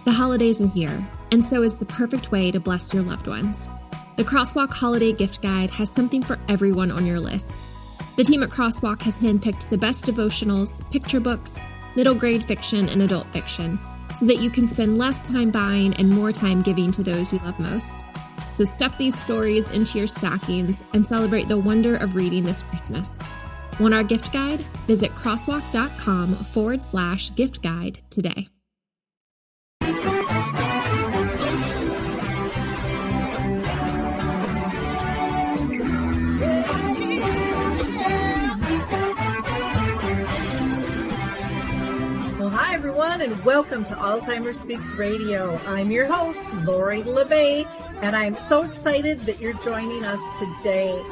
The holidays are here, and so is the perfect way to bless your loved ones. The Crosswalk Holiday Gift Guide has something for everyone on your list. The team at Crosswalk has handpicked the best devotionals, picture books, middle grade fiction, and adult fiction, so that you can spend less time buying and more time giving to those you love most. So stuff these stories into your stockings and celebrate the wonder of reading this Christmas. Want our gift guide? Visit crosswalk.com/gift guide today. Well, hi, everyone, and welcome to Alzheimer's Speaks Radio. I'm your host, Lori LeBay, and I'm so excited that you're joining us today.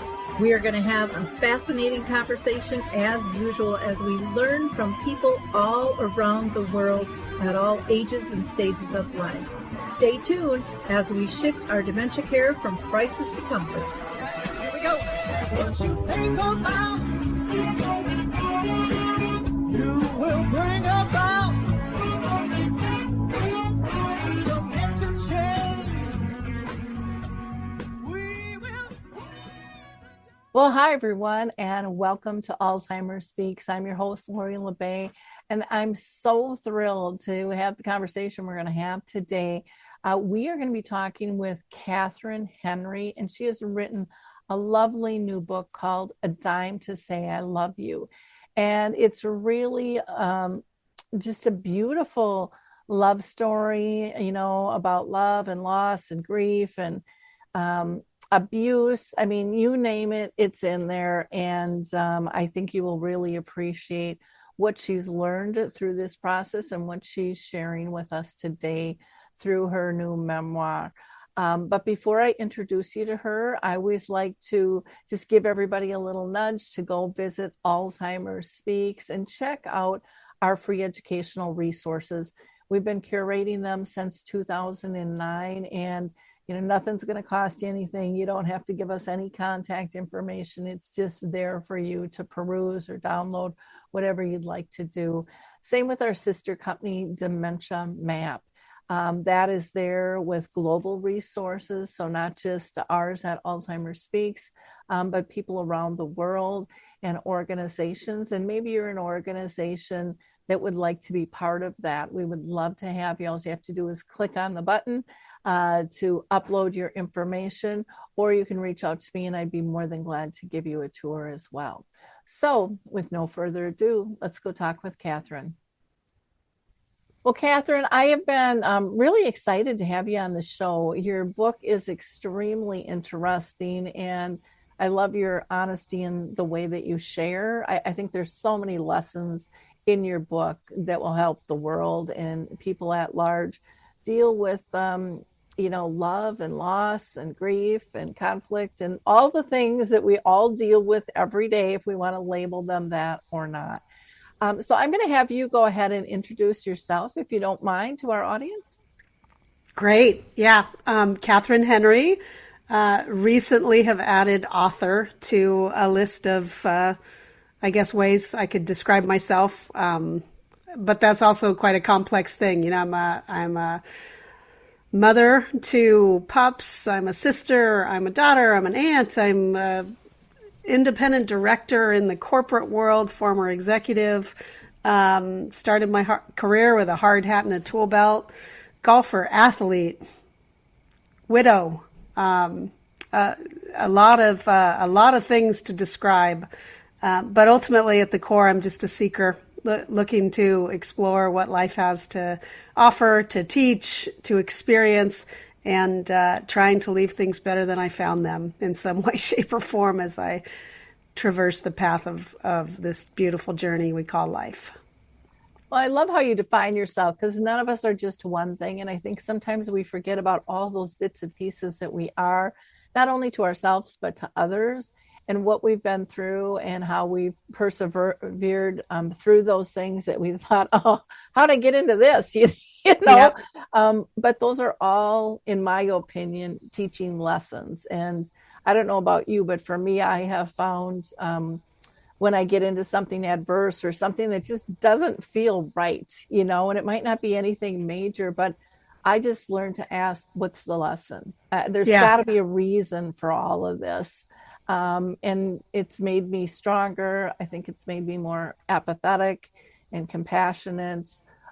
We are going to have a fascinating conversation, as usual, as we learn from people all around the world at all ages and stages of life. Stay tuned as we shift our dementia care from crisis to comfort. Here we go. What you think about, you will bring about dementia change. We will. Well, hi, everyone, and welcome to Alzheimer's Speaks. I'm your host, Lori LeBay, and I'm so thrilled to have the conversation we're going to have today. We are going to be talking with Kathryn Henry, and she has written a lovely new book called A Dime to Say I Love You. And it's really just a beautiful love story, you know, about love and loss and grief and abuse. I mean, you name it, it's in there. And I think you will really appreciate what she's learned through this process and what she's sharing with us today through her new memoir. But before I introduce you to her, I always like to just give everybody a little nudge to go visit Alzheimer's Speaks and check out our free educational resources. We've been curating them since 2009, and you know, nothing's going to cost you anything. You don't have to give us any contact information. It's just there for you to peruse or download, whatever you'd like to do. Same with our sister company, Dementia Map. That is there with global resources, so not just ours at Alzheimer's Speaks, but people around the world and organizations. And maybe you're an organization that would like to be part of that. We would love to have you. All you have to do is click on the button to upload your information, or you can reach out to me and I'd be more than glad to give you a tour as well. So with no further ado, let's go talk with Kathryn. Well, Kathryn, I have been really excited to have you on the show. Your book is extremely interesting, and I love your honesty in the way that you share. I think there's so many lessons in your book that will help the world and people at large deal with, you know, love and loss and grief and conflict and all the things that we all deal with every day, if we want to label them that or not. So I'm going to have you go ahead and introduce yourself, if you don't mind, to our audience. Great. Yeah. Kathryn Henry, recently have added author to a list of, I guess, ways I could describe myself. But that's also quite a complex thing. You know, I'm a mother to pups. I'm a sister. I'm a daughter. I'm an aunt. I'm a independent director in the corporate world, former executive, started my career with a hard hat and a tool belt, golfer, athlete, widow, a lot of things to describe. But ultimately at the core, I'm just a seeker looking to explore what life has to offer, to teach, to experience, and trying to leave things better than I found them in some way, shape, or form as I traverse the path of this beautiful journey we call life. Well, I love how you define yourself, because none of us are just one thing. And I think sometimes we forget about all those bits and pieces that we are, not only to ourselves, but to others, and what we've been through and how we've persevered through those things that we thought, oh, how'd I get into this? You know, yep. But those are all, in my opinion, teaching lessons. And I don't know about you, but for me, I have found when I get into something adverse or something that just doesn't feel right, you know, and it might not be anything major, but I just learned to ask, what's the lesson? There's Yeah. got to be a reason for all of this. And it's made me stronger. I think it's made me more apathetic and compassionate.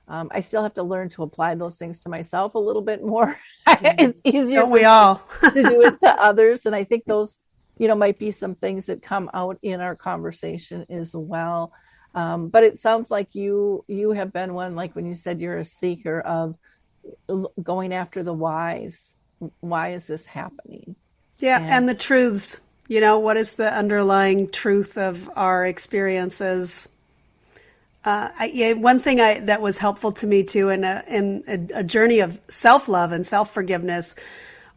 I still have to learn to apply those things to myself a little bit more. It's easier Don't we all? to do it to others. And I think those, might be some things that come out in our conversation as well. But it sounds like you have been one, like when you said you're a seeker of going after the whys. Why is this happening? Yeah, and the truths. What is the underlying truth of our experiences? One thing that was helpful to me too in a journey of self-love and self-forgiveness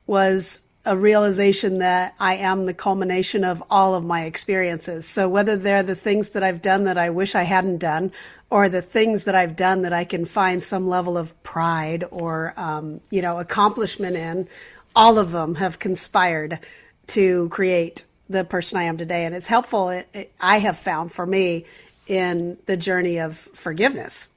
was a realization that I am the culmination of all of my experiences. So whether they're the things that I've done that I wish I hadn't done, or the things that I've done that I can find some level of pride or, accomplishment in, all of them have conspired to create the person I am today. And it's helpful, I have found for me, in the journey of forgiveness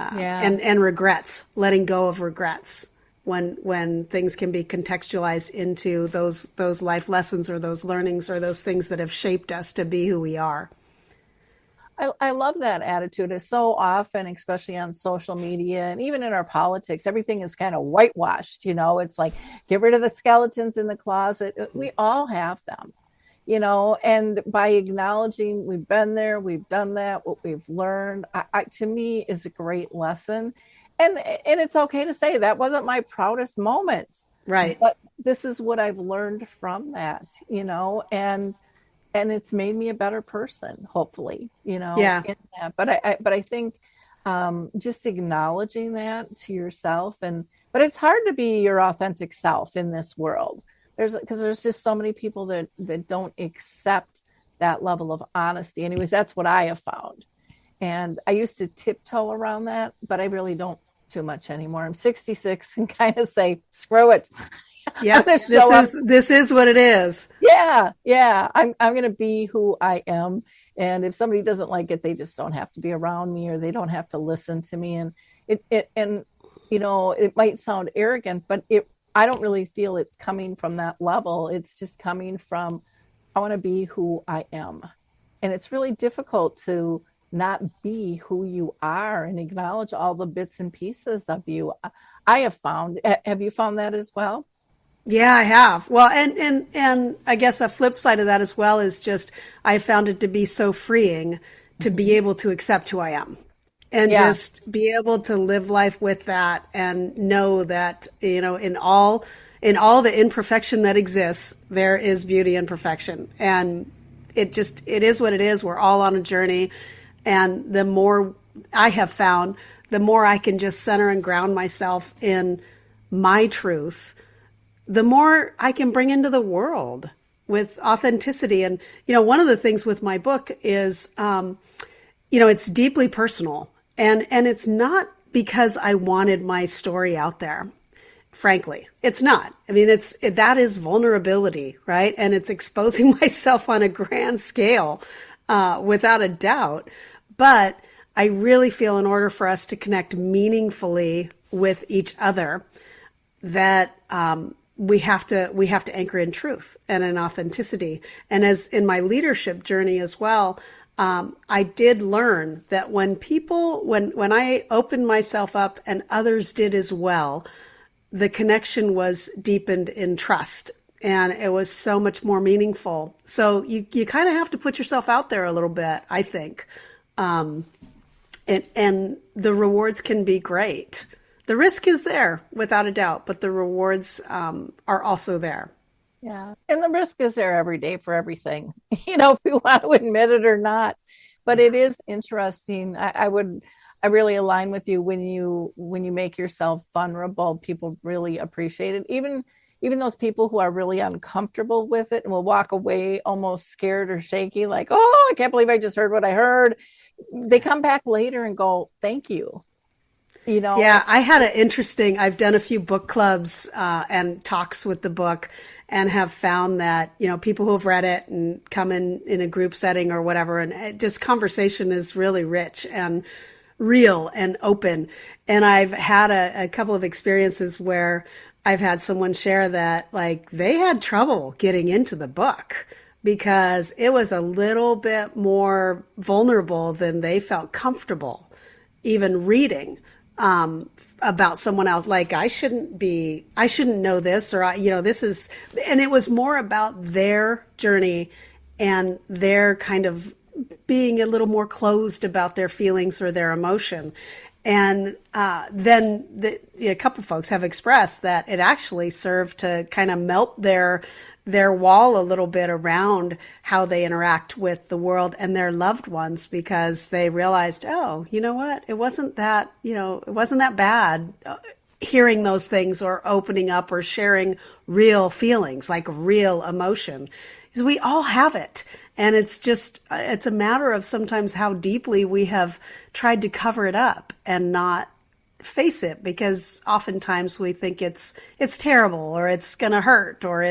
and regrets, letting go of regrets when things can be contextualized into those life lessons or those learnings or those things that have shaped us to be who we are. I love that attitude. It's so often, especially on social media and even in our politics, everything is kind of whitewashed. It's like, get rid of the skeletons in the closet. We all have them, and by acknowledging we've been there, we've done that, what we've learned, to me is a great lesson. And it's okay to say that wasn't my proudest moment. Right. But this is what I've learned from that, and it's made me a better person, hopefully, Yeah. In that. But I think just acknowledging that to yourself, but it's hard to be your authentic self in this world. Because there's just so many people that don't accept that level of honesty. Anyways, that's what I have found. And I used to tiptoe around that, but I really don't too much anymore. I'm 66 and kind of say, screw it. Yeah, this is what it is. Yeah. I'm going to be who I am. And if somebody doesn't like it, they just don't have to be around me, or they don't have to listen to me. And it might sound arrogant, but I don't really feel it's coming from that level. It's just coming from, I want to be who I am. And it's really difficult to not be who you are and acknowledge all the bits and pieces of you. I have found. Have you found that as well? Yeah, I have. Well, and I guess a flip side of that as well is just I found it to be so freeing to be able to accept who I am and just be able to live life with that and know that, in all the imperfection that exists, there is beauty in perfection. And it is what it is. We're all on a journey. And the more I have found, the more I can just center and ground myself in my truth, the more I can bring into the world with authenticity. And, one of the things with my book is, it's deeply personal. And it's not because I wanted my story out there. Frankly, it's not. I mean, that is vulnerability, right? And it's exposing myself on a grand scale, without a doubt. But I really feel in order for us to connect meaningfully with each other, that, we have to anchor in truth and in authenticity. And as in my leadership journey as well, I did learn that when I opened myself up and others did as well, the connection was deepened in trust, and it was so much more meaningful. So you kind of have to put yourself out there a little bit, I think. And the rewards can be great. The risk is there without a doubt, but the rewards are also there. Yeah. And the risk is there every day for everything, if we want to admit it or not. But it is interesting. I really align with you when you make yourself vulnerable. People really appreciate it. Even those people who are really uncomfortable with it and will walk away almost scared or shaky, like, oh, I can't believe I just heard what I heard. They come back later and go, thank you. Yeah, I had I've done a few book clubs and talks with the book, and have found that, people who have read it and come in a group setting or whatever, and just conversation is really rich. And real and open. And I've had a couple of experiences where I've had someone share that like they had trouble getting into the book because it was a little bit more vulnerable than they felt comfortable even reading about someone else. Like I shouldn't know this, or this is, and it was more about their journey and their kind of being a little more closed about their feelings or their emotion. And then a couple of folks have expressed that it actually served to kind of melt their wall a little bit around how they interact with the world and their loved ones, because they realized, oh, you know what? It wasn't that bad hearing those things or opening up or sharing real feelings, like real emotion. Because we all have it. And it's a matter of sometimes how deeply we have tried to cover it up and not face it, because oftentimes we think it's terrible, or it's going to hurt, or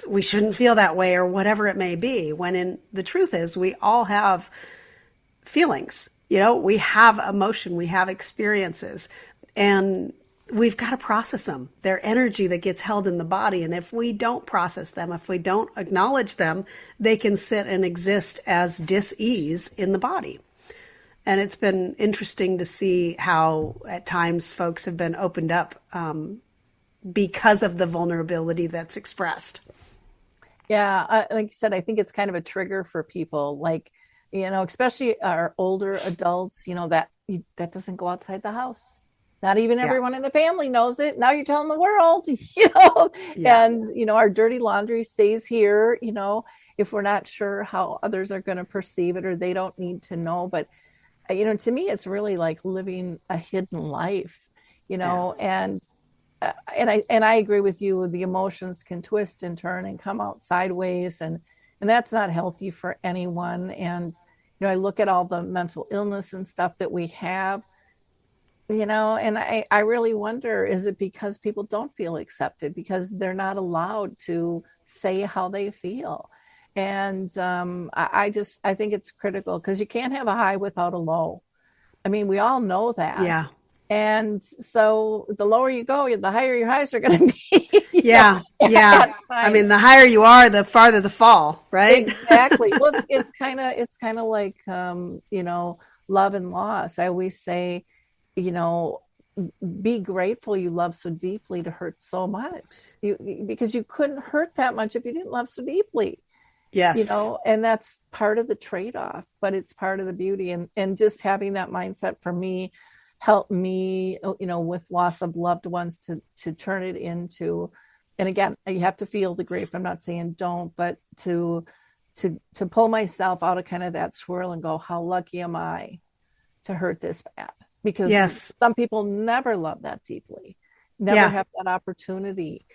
we shouldn't feel that way, or whatever it may be. When the truth is, we all have feelings, we have emotion, we have experiences, and we've got to process them. They're energy that gets held in the body. And if we don't process them, if we don't acknowledge them, they can sit and exist as dis-ease in the body. And it's been interesting to see how at times folks have been opened up because of the vulnerability that's expressed. Yeah, like you said, I think it's kind of a trigger for people, like, especially our older adults, that doesn't go outside the house. Not even everyone in the family knows it. Now you're telling the world, and, our dirty laundry stays here, if we're not sure how others are going to perceive it, or they don't need to know. But, to me, it's really like living a hidden life, and I agree with you. The emotions can twist and turn and come out sideways, and that's not healthy for anyone. And, I look at all the mental illness and stuff that we have, and I really wonder, is it because people don't feel accepted, because they're not allowed to say how they feel? And I think it's critical, because you can't have a high without a low. I mean, we all know that. Yeah. And so the lower you go, the higher your highs are going to be. Yeah. I mean, the higher you are, the farther the fall, right? Exactly. Well, it's kind of like, love and loss. I always say, be grateful you love so deeply to hurt so much, because you couldn't hurt that much if you didn't love so deeply. Yes. And that's part of the trade-off, but it's part of the beauty. And just having that mindset for me helped me, with loss of loved ones to turn it into, and again, you have to feel the grief. I'm not saying don't, but to pull myself out of kind of that swirl and go, how lucky am I to hurt this bad? Because some people never love that deeply, never have that opportunity.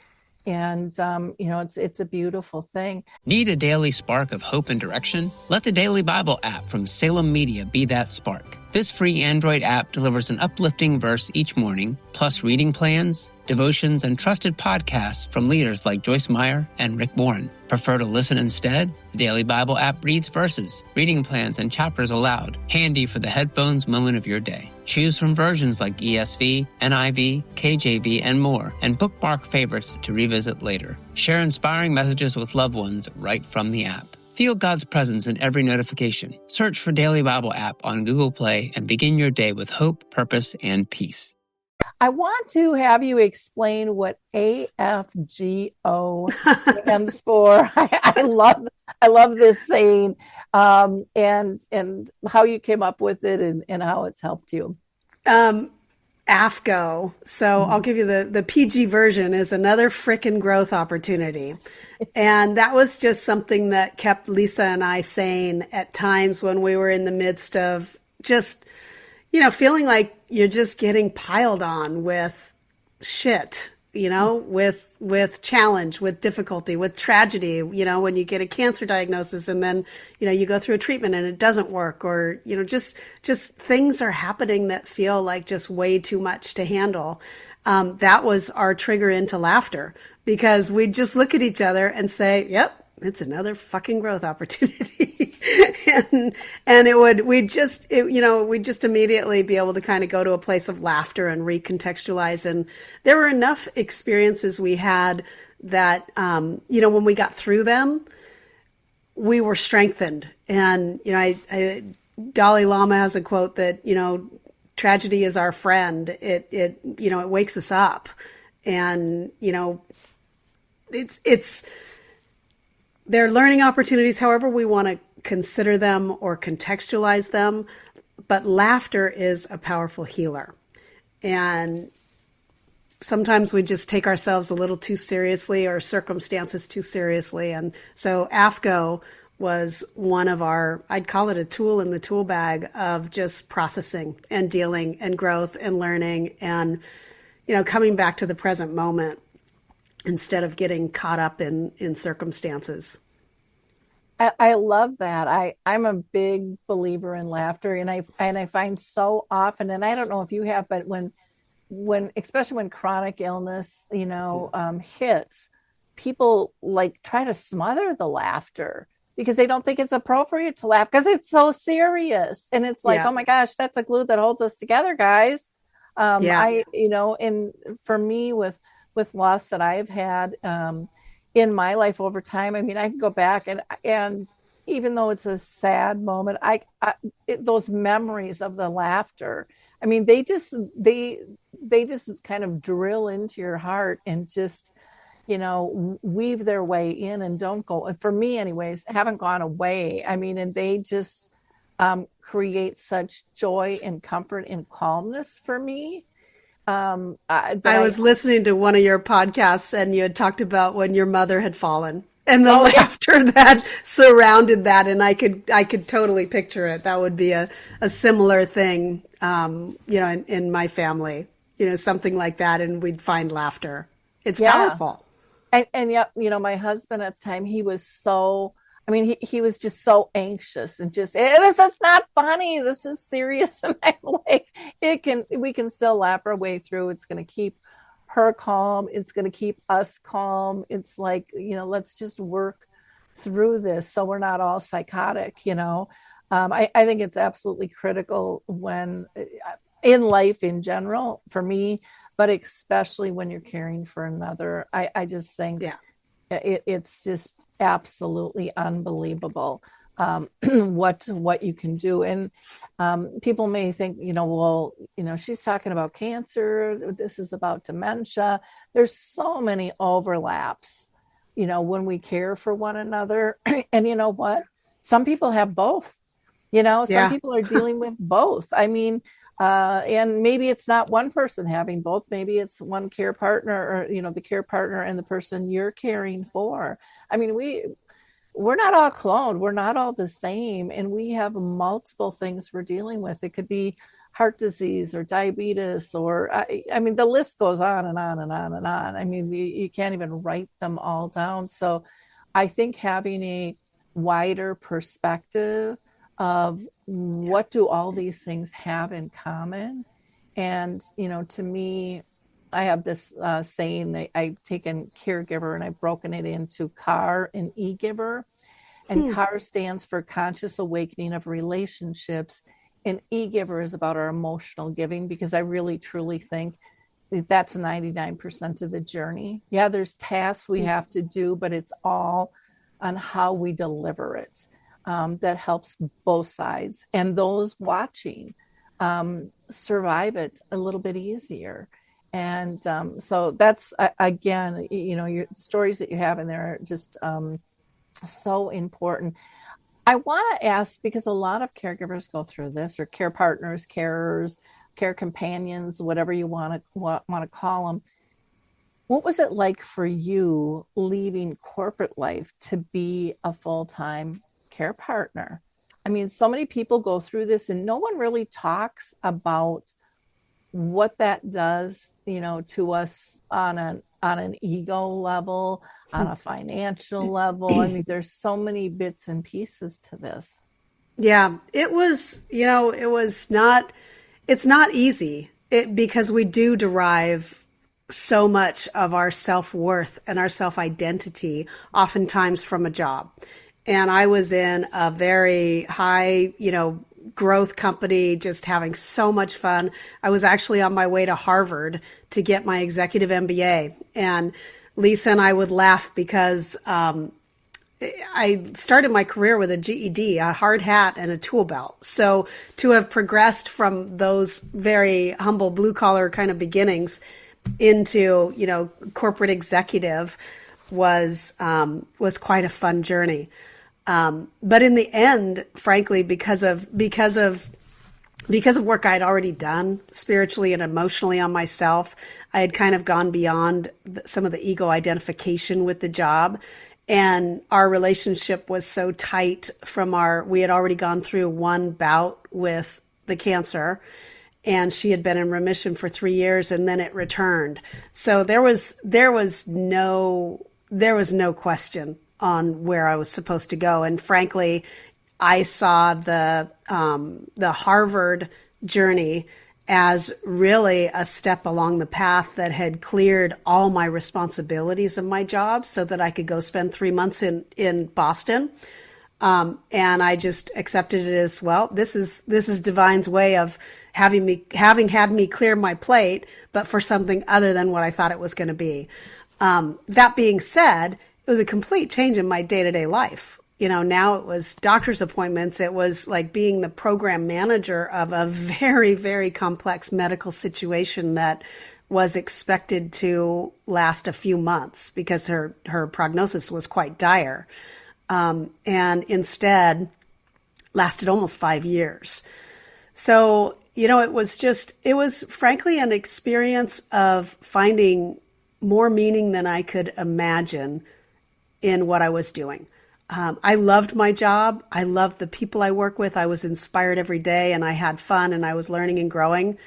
And, it's a beautiful thing. Need a daily spark of hope and direction? Let the Daily Bible app from Salem Media be that spark. This free Android app delivers an uplifting verse each morning, plus reading plans, devotions, and trusted podcasts from leaders like Joyce Meyer and Rick Warren. Prefer to listen instead? The Daily Bible app reads verses, reading plans, and chapters aloud, handy for the headphones moment of your day. Choose from versions like ESV, NIV, KJV, and more, and bookmark favorites to revisit later. Share inspiring messages with loved ones right from the app. Feel God's presence in every notification. Search for Daily Bible app on Google Play and begin your day with hope, purpose, and peace. I want to have you explain what AFGO stands for. I love this saying, and how you came up with it and how it's helped you. AFGO. So I'll give you the PG version, is another frickin' growth opportunity. And that was just something that kept Lisa and I sane at times when we were in the midst of just, feeling like you're just getting piled on with shit, with challenge, with difficulty, with tragedy, when you get a cancer diagnosis and then, you go through a treatment and it doesn't work, or, just things are happening that feel like just way too much to handle. That was our trigger into laughter, because we'd just look at each other and say, yep, it's another fucking growth opportunity. We'd just immediately be able to kind of go to a place of laughter and recontextualize. And there were enough experiences we had that, when we got through them, we were strengthened. And, Dalai Lama has a quote that, tragedy is our friend. It wakes us up. And, they're learning opportunities, however we want to consider them or contextualize them. But laughter is a powerful healer. And sometimes we just take ourselves a little too seriously or circumstances too seriously. And so AFGO was one of our, I'd call it a tool in the tool bag of just processing and dealing and growth and learning and, coming back to the present moment instead of getting caught up in circumstances. I love that. I'm a big believer in laughter, and I find so often, and I don't know if you have, but when especially when chronic illness, hits, people like try to smother the laughter because they don't think it's appropriate to laugh because it's so serious. And it's like, oh my gosh, that's a glue that holds us together, guys. And for me with loss that I've had in my life over time, I mean, I can go back and even though it's a sad moment, those memories of the laughter, I mean, they just kind of drill into your heart and just, weave their way in and don't go, for me anyways, haven't gone away. I mean, and they just create such joy and comfort and calmness for me. I was listening to one of your podcasts and you had talked about when your mother had fallen and the laughter that surrounded that. And I could totally picture it. That would be a similar thing, in my family, something like that. And we'd find laughter. It's powerful. And yet, my husband at the time, he was so, I mean, he was just so anxious and just, this is not funny. This is serious. And I'm like, we can still laugh our way through. It's going to keep her calm. It's going to keep us calm. It's like, let's just work through this so we're not all psychotic, I think it's absolutely critical when in life in general for me, but especially when you're caring for another. I just think it's just absolutely unbelievable what you can do. And people may think, she's talking about cancer. This is about dementia. There's so many overlaps, when we care for one another. And you know what? Some people have both. Some people are dealing with both. I mean, and maybe it's not one person having both. Maybe it's one care partner or, the care partner and the person you're caring for. I mean, we're not all cloned. We're not all the same. And we have multiple things we're dealing with. It could be heart disease or diabetes, or, I mean, the list goes on and on and on and on. I mean, you can't even write them all down. So I think having a wider perspective of what do all these things have in common. And, to me, I have this saying that I've taken caregiver and I've broken it into CAR and e-giver. And CAR stands for conscious awakening of relationships. And e-giver is about our emotional giving, because I really, truly think that's 99% of the journey. Yeah, there's tasks we have to do, but it's all on how we deliver it. That helps both sides, and those watching survive it a little bit easier. And so that's, again, your stories that you have in there are just so important. I want to ask, because a lot of caregivers go through this, or care partners, carers, care companions, whatever you want to call them. What was it like for you leaving corporate life to be a full-time care partner? I mean, so many people go through this and no one really talks about what that does, to us on an ego level, on a financial level. I mean, there's so many bits and pieces to this. Yeah, it was, it's not easy because we do derive so much of our self-worth and our self-identity, oftentimes from a job. And I was in a very high, growth company, just having so much fun. I was actually on my way to Harvard to get my executive MBA. And Lisa and I would laugh because I started my career with a GED, a hard hat, and a tool belt. So to have progressed from those very humble blue collar kind of beginnings into, corporate executive was quite a fun journey. But in the end, frankly, because of work I had already done spiritually and emotionally on myself, I had kind of gone beyond some of the ego identification with the job. And our relationship was so tight we had already gone through one bout with the cancer, and she had been in remission for 3 years, and then it returned. So there was no question on where I was supposed to go. And frankly, I saw the Harvard journey as really a step along the path that had cleared all my responsibilities of my job so that I could go spend 3 months in Boston. And I just accepted it as, well, this is divine's way of having had me clear my plate, but for something other than what I thought it was going to be. That being said, it was a complete change in my day-to-day life. Now it was doctor's appointments. It was like being the program manager of a very, very complex medical situation that was expected to last a few months because her prognosis was quite dire. And instead lasted almost 5 years. So, it was frankly an experience of finding more meaning than I could imagine in what I was doing. I loved my job. I loved the people I work with. I was inspired every day, and I had fun, and I was learning and growing.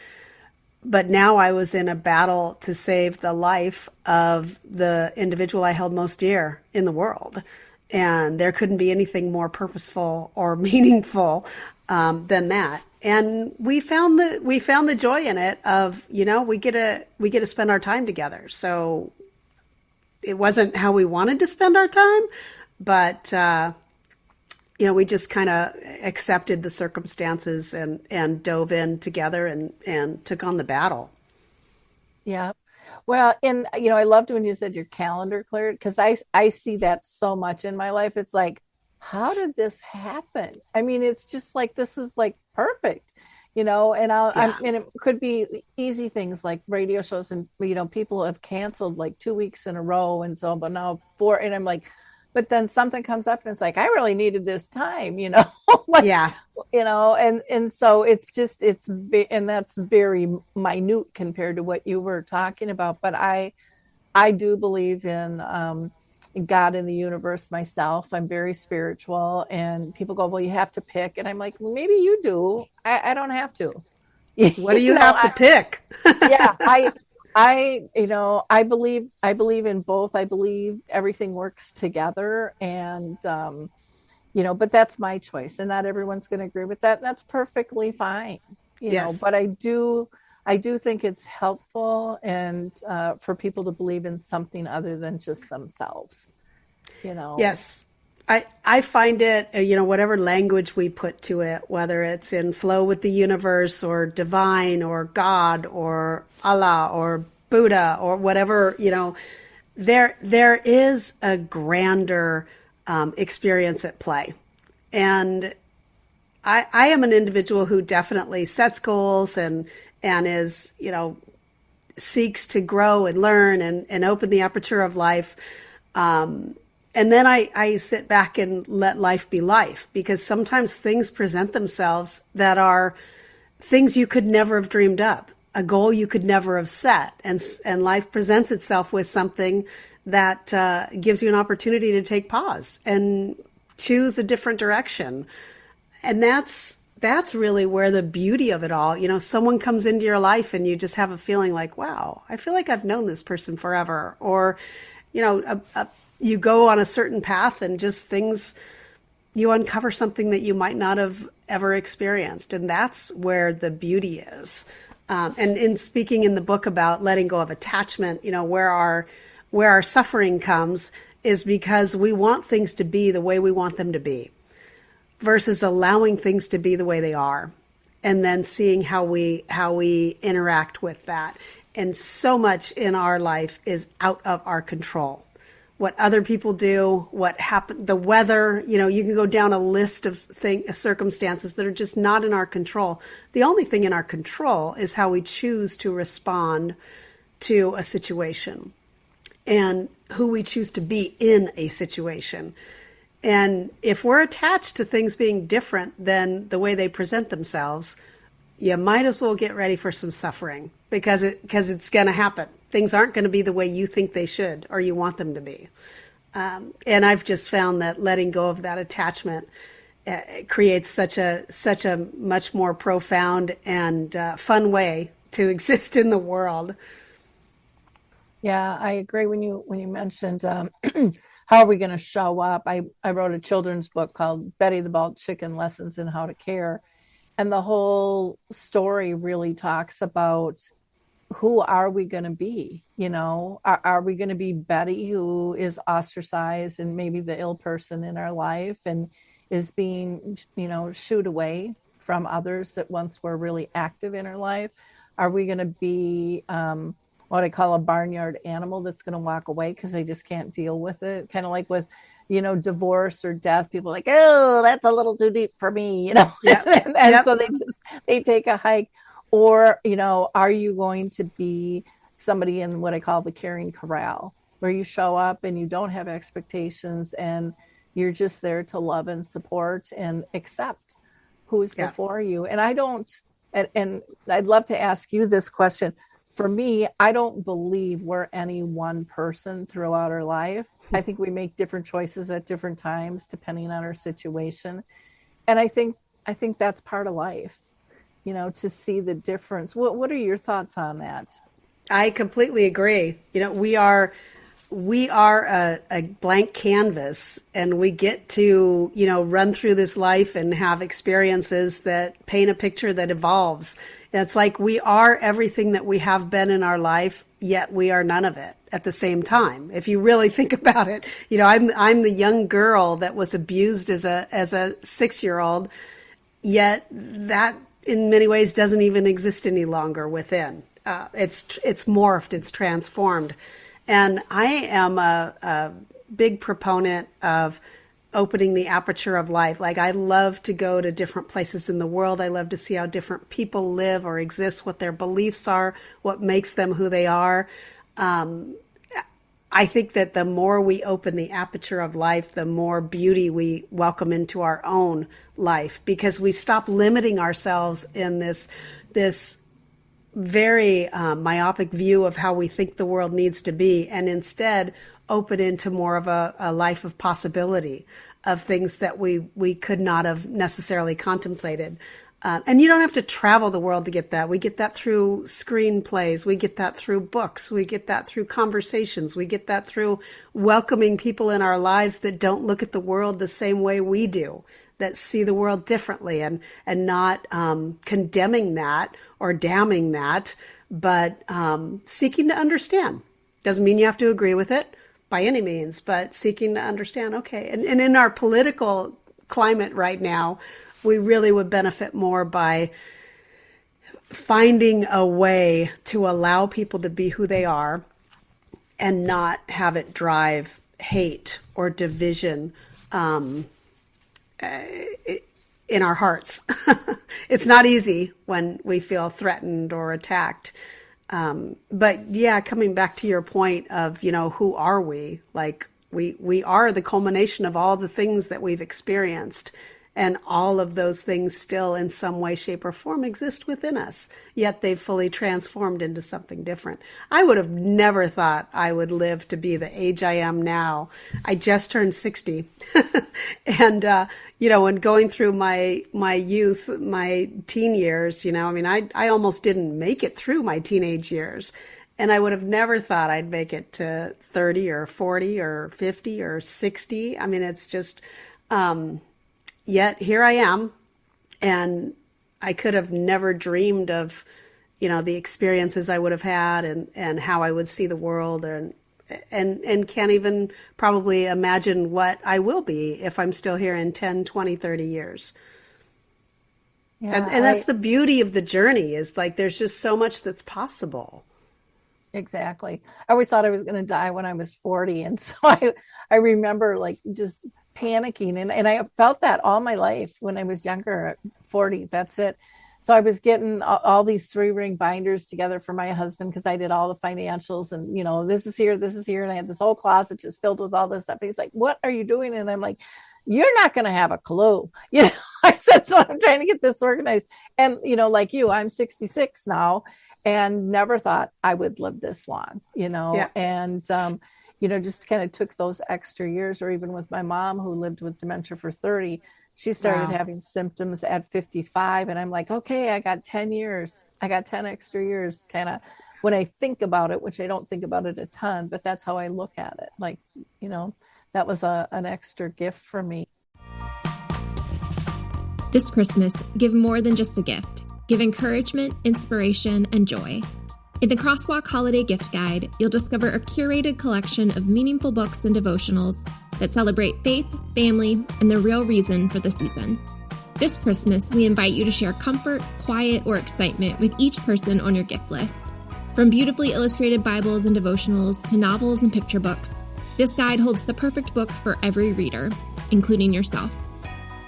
But now I was in a battle to save the life of the individual I held most dear in the world. And there couldn't be anything more purposeful or meaningful than that. And we found the joy in it of, we get to spend our time together. So it wasn't how we wanted to spend our time, but we just kind of accepted the circumstances and dove in together and took on the battle. Yeah. Well, and, I loved when you said your calendar cleared, because I see that so much in my life. It's like, how did this happen? I mean, it's just like, this is like perfect, and and it could be easy things like radio shows, and, people have canceled like 2 weeks in a row. And so, but now 4, and I'm like, but then something comes up and it's like, I really needed this time, like, yeah, and so it's just, and that's very minute compared to what you were talking about. But I do believe in God and the universe myself. I'm very spiritual, and people go, well, you have to pick. And I'm like, well, maybe you do. I don't have to. What do you have to pick? Yeah. I believe in both. I believe everything works together, and, but that's my choice, and not everyone's going to agree with that. And that's perfectly fine, Yes. But I do think it's helpful, and for people to believe in something other than just themselves, Yes. I find it, whatever language we put to it, whether it's in flow with the universe or divine or God or Allah or Buddha or whatever, there is a grander experience at play. And I am an individual who definitely sets goals and is, seeks to grow and learn and open the aperture of life. And then I sit back and let life be life, because sometimes things present themselves that are things you could never have dreamed up, a goal you could never have set. And life presents itself with something that gives you an opportunity to take pause and choose a different direction. And that's really where the beauty of it all, someone comes into your life and you just have a feeling like, wow, I feel like I've known this person forever. Or, you go on a certain path and just you uncover something that you might not have ever experienced. And that's where the beauty is. And in speaking in the book about letting go of attachment, where our suffering comes is because we want things to be the way we want them to be versus allowing things to be the way they are and then seeing how we interact with that. And so much in our life is out of our control. What other people do, what happened, the weather, you can go down a list of circumstances that are just not in our control. The only thing in our control is how we choose to respond to a situation and who we choose to be in a situation. And if we're attached to things being different than the way they present themselves, you might as well get ready for some suffering because it's going to happen. Things aren't going to be the way you think they should or you want them to be. And I've just found that letting go of that attachment creates such a much more profound and fun way to exist in the world. Yeah, I agree when you mentioned how are we going to show up. I wrote a children's book called Betty the Bald Chicken: Lessons in How to Care. And the whole story really talks about who are we going to be? Are we going to be Betty, who is ostracized and maybe the ill person in our life and is being, shooed away from others that once were really active in her life? Are we going to be what I call a barnyard animal that's going to walk away because they just can't deal with it? Kind of like with divorce or death, people are like, oh, that's a little too deep for me, Yep. and so they take a hike. Or, are you going to be somebody in what I call the caring corral, where you show up and you don't have expectations and you're just there to love and support and accept who's before you? And and I'd love to ask you this question. For me, I don't believe we're any one person throughout our life. I think we make different choices at different times depending on our situation. And I think that's part of life, to see the difference. What are your thoughts on that? I completely agree. We are a blank canvas, and we get to, run through this life and have experiences that paint a picture that evolves. And it's like we are everything that we have been in our life, yet we are none of it at the same time. If you really think about it, I'm the young girl that was abused as a 6-year-old, yet that in many ways doesn't even exist any longer within. It's morphed, it's transformed. And I am a big proponent of opening the aperture of life. Like, I love to go to different places in the world. I love to see how different people live or exist, what their beliefs are, what makes them who they are. I think that the more we open the aperture of life, the more beauty we welcome into our own life, because we stop limiting ourselves in this very myopic view of how we think the world needs to be, and instead open into more of a life of possibility, of things that we could not have necessarily contemplated. And you don't have to travel the world to get that. We get that through screenplays. We get that through books. We get that through conversations. We get that through welcoming people in our lives that don't look at the world the same way we do, that see the world differently, and not condemning that or damning that, but seeking to understand. Doesn't mean you have to agree with it by any means, but seeking to understand, okay. And in our political climate right now, we really would benefit more by finding a way to allow people to be who they are and not have it drive hate or division in our hearts. It's not easy when we feel threatened or attacked. But yeah, coming back to your point of, who are we? Like, we are the culmination of all the things that we've experienced. And all of those things still in some way, shape, or form exist within us, yet they've fully transformed into something different. I would have never thought I would live to be the age I am now. I just turned 60. And, when going through my youth, my teen years, I almost didn't make it through my teenage years. And I would have never thought I'd make it to 30 or 40 or 50 or 60. It's just... Yet here I am, and I could have never dreamed of, the experiences I would have had and how I would see the world, and can't even probably imagine what I will be if I'm still here in 10, 20, 30 years. Yeah, And that's the beauty of the journey, is like there's just so much that's possible. exactly. I always thought I was going to die when I was 40. And so I remember like just panicking. And I felt that all my life when I was younger, at 40, that's it. So I was getting all these 3-ring binders together for my husband because I did all the financials and, this is here. And I had this whole closet just filled with all this stuff. He's like, what are you doing? And I'm like, you're not going to have a clue. I said, so I'm trying to get this organized. And, like you, I'm 66 now and never thought I would live this long, Yeah. and, just kind of took those extra years. Or even with my mom, who lived with dementia for 30, she started having symptoms at 55. And I'm like, okay, I got 10 years. I got 10 extra years, kind of, when I think about it, which I don't think about it a ton, but that's how I look at it. Like, that was an extra gift for me. This Christmas, give more than just a gift. Give encouragement, inspiration, and joy. In the Crosswalk Holiday Gift Guide, you'll discover a curated collection of meaningful books and devotionals that celebrate faith, family, and the real reason for the season. This Christmas, we invite you to share comfort, quiet, or excitement with each person on your gift list. From beautifully illustrated Bibles and devotionals to novels and picture books, this guide holds the perfect book for every reader, including yourself.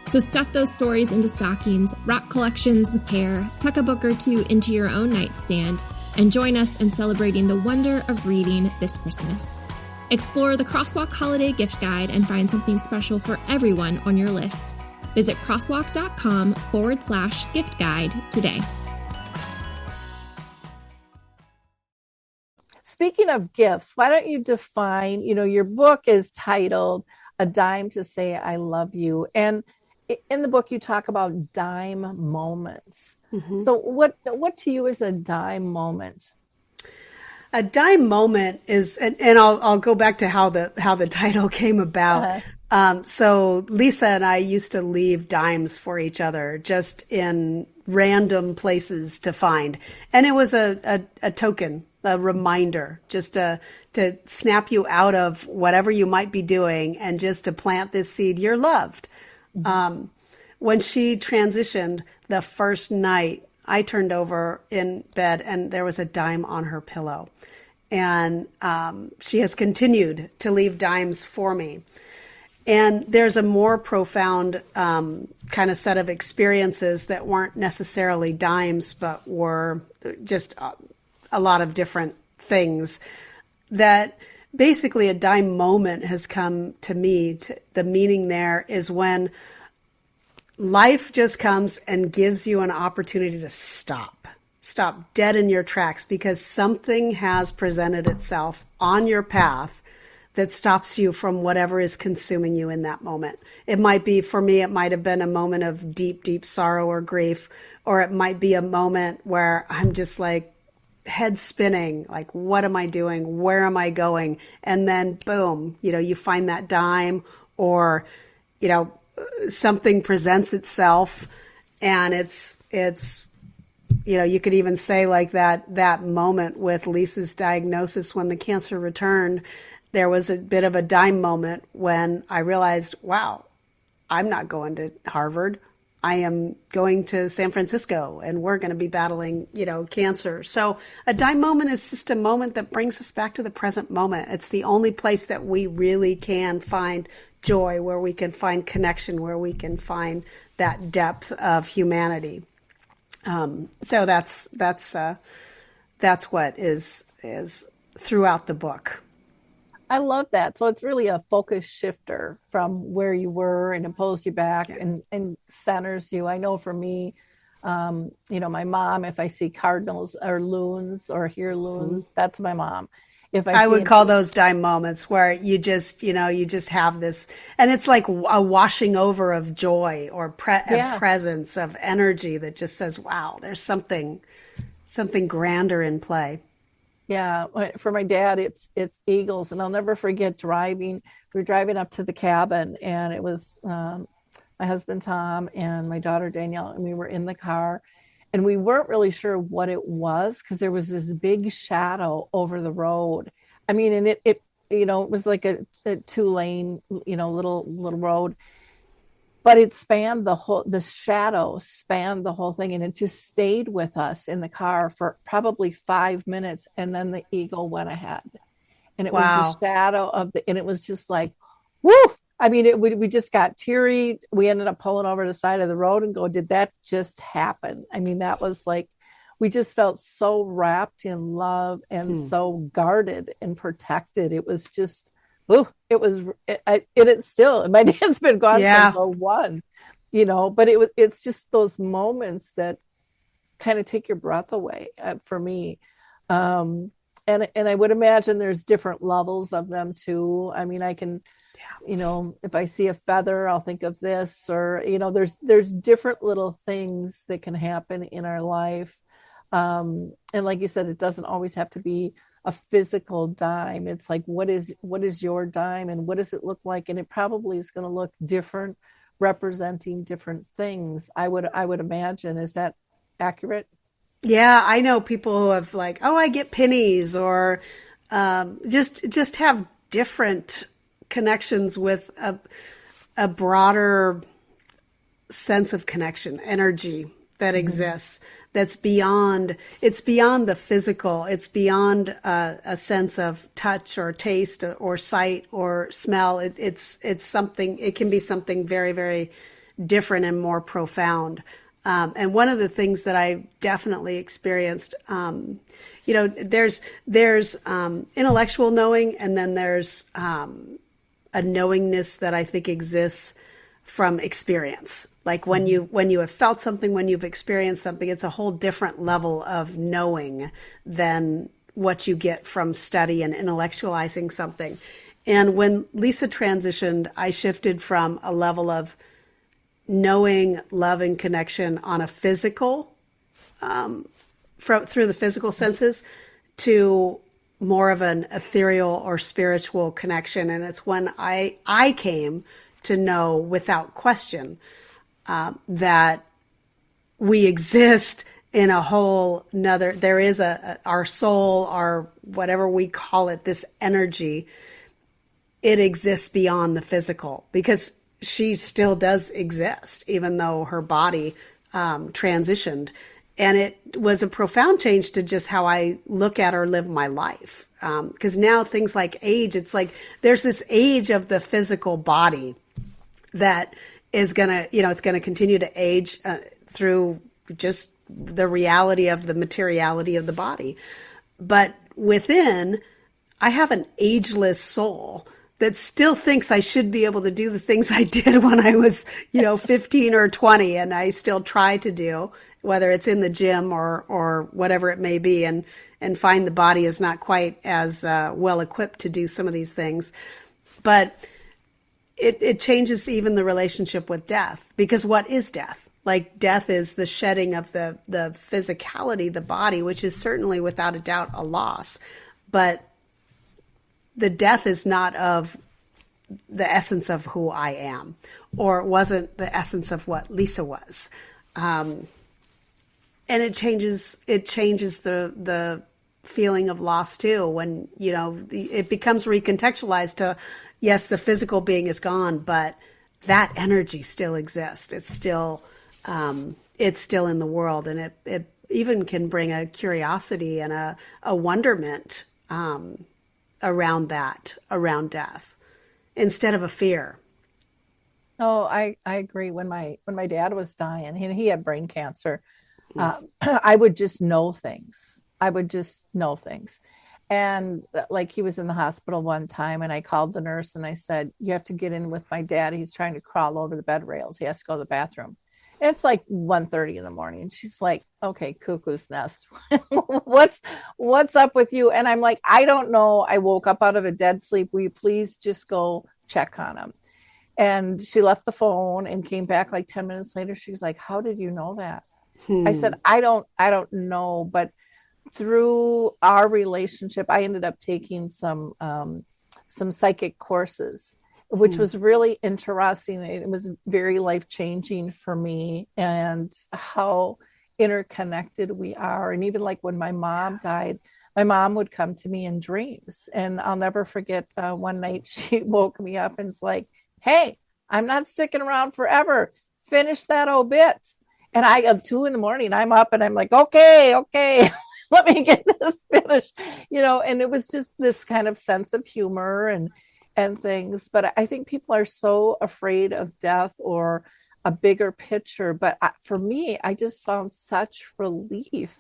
So stuff those stories into stockings, wrap collections with care, tuck a book or two into your own nightstand, and join us in celebrating the wonder of reading this Christmas. Explore the Crosswalk Holiday Gift Guide and find something special for everyone on your list. Visit crosswalk.com/gift guide today. Speaking of gifts, why don't you define, your book is titled A Dime to Say I Love You. And in the book, you talk about dime moments. Mm-hmm. So what to you is a dime moment? A dime moment is, and I'll go back to how the title came about. So Lisa and I used to leave dimes for each other, just in random places to find, and it was a token, a reminder, just to snap you out of whatever you might be doing, and just to plant this seed. You're loved. Mm-hmm. When she transitioned, the first night, I turned over in bed and there was a dime on her pillow. And she has continued to leave dimes for me. And there's a more profound kind of set of experiences that weren't necessarily dimes, but were just a lot of different things. That basically a dime moment has come to me. The meaning there is when life just comes and gives you an opportunity to stop dead in your tracks, because something has presented itself on your path that stops you from whatever is consuming you in that moment. It might be, for me, it might have been a moment of deep, deep sorrow or grief, or it might be a moment where I'm just like head spinning, like, what am I doing? Where am I going? And then boom, you find that dime, or, something presents itself, and it's you could even say, like, that moment with Lisa's diagnosis when the cancer returned, there was a bit of a dime moment when I realized, wow, I'm not going to Harvard. I am going to San Francisco, and we're going to be battling, cancer. So a dime moment is just a moment that brings us back to the present moment. It's the only place that we really can find joy, where we can find connection, where we can find that depth of humanity. So that's what is throughout the book. I love that. So it's really a focus shifter from where you were, and it pulls you back and centers you. I know for me, my mom, if I see cardinals or loons or hear loons, that's my mom. If I would call those dime moments where you just have this, and it's like a washing over of joy or a presence of energy that just says, wow, there's something grander in play. Yeah. For my dad, it's eagles. And I'll never forget driving. We were driving up to the cabin, and it was my husband, Tom, and my daughter, Danielle, and we were in the car. and we weren't really sure what it was because there was this big shadow over the road. I mean, and it was like a 2-lane, little road, but the shadow spanned the whole thing, and it just stayed with us in the car for probably 5 minutes. And then the eagle went ahead, and it was the shadow and it was just like, woo. I mean, we just got teary. We ended up pulling over the side of the road and go, did that just happen? I mean, that was like, we just felt so wrapped in love and so guarded and protected. It was just, it's still, my dad's been gone since 01, but it's just those moments that kind of take your breath away for me. And I would imagine there's different levels of them too. I mean, I can, if I see a feather, I'll think of this, or, there's different little things that can happen in our life. And like you said, it doesn't always have to be a physical dime. It's like, what is your dime, and what does it look like? And it probably is going to look different, representing different things. I would imagine. Is that accurate? Yeah, I know people who have like, oh, I get pennies, or just have different connections with a broader sense of connection, energy that exists. That's beyond the physical. It's beyond a sense of touch or taste or sight or smell. It's something. It can be something very, very different and more profound. And one of the things that I definitely experienced, there's intellectual knowing, and then there's a knowingness that I think exists from experience. Like when you have felt something, when you've experienced something, it's a whole different level of knowing than what you get from study and intellectualizing something. And when Lisa transitioned, I shifted from a level of knowing, love, and connection on a physical, through the physical senses, to more of an ethereal or spiritual connection. And it's when I came to know without question that we exist in a whole nother, there is our soul, our whatever we call it, this energy, it exists beyond the physical, because she still does exist, even though her body transitioned. And it was a profound change to just how I look at or live my life. Because now things like age, it's like there's this age of the physical body that is going to, it's going to continue to age through just the reality of the materiality of the body. But within, I have an ageless soul that still thinks I should be able to do the things I did when I was, 15 or 20, and I still try to do, whether it's in the gym or whatever it may be, and find the body is not quite as well equipped to do some of these things. But it changes even the relationship with death, because what is death? Like, death is the shedding of the physicality, the body, which is certainly without a doubt a loss. But the death is not of the essence of who I am, or it wasn't the essence of what Lisa was. And it changes the feeling of loss too, when, it becomes recontextualized to, yes, the physical being is gone, but that energy still exists. It's still in the world, and it even can bring a curiosity and a wonderment around death, instead of a fear. Oh, I agree. When my dad was dying, and he had brain cancer, I would just know things. And like, he was in the hospital one time, and I called the nurse and I said, you have to get in with my dad. He's trying to crawl over the bed rails. He has to go to the bathroom. And it's like 1:30 in the morning. She's like, okay, cuckoo's nest. What's up with you? And I'm like, I don't know. I woke up out of a dead sleep. Will you please just go check on him? And she left the phone and came back like 10 minutes later. She's like, how did you know that? I said, I don't know, but through our relationship, I ended up taking some psychic courses, which was really interesting. It was very life-changing for me, and how interconnected we are. And even like when my mom died, my mom would come to me in dreams. And I'll never forget one night she woke me up and was like, hey, I'm not sticking around forever. Finish that obit. And I, at 2 a.m, I'm up and I'm like, okay, let me get this finished, and it was just this kind of sense of humor and things. But I think people are so afraid of death or a bigger picture. But for me, I just found such relief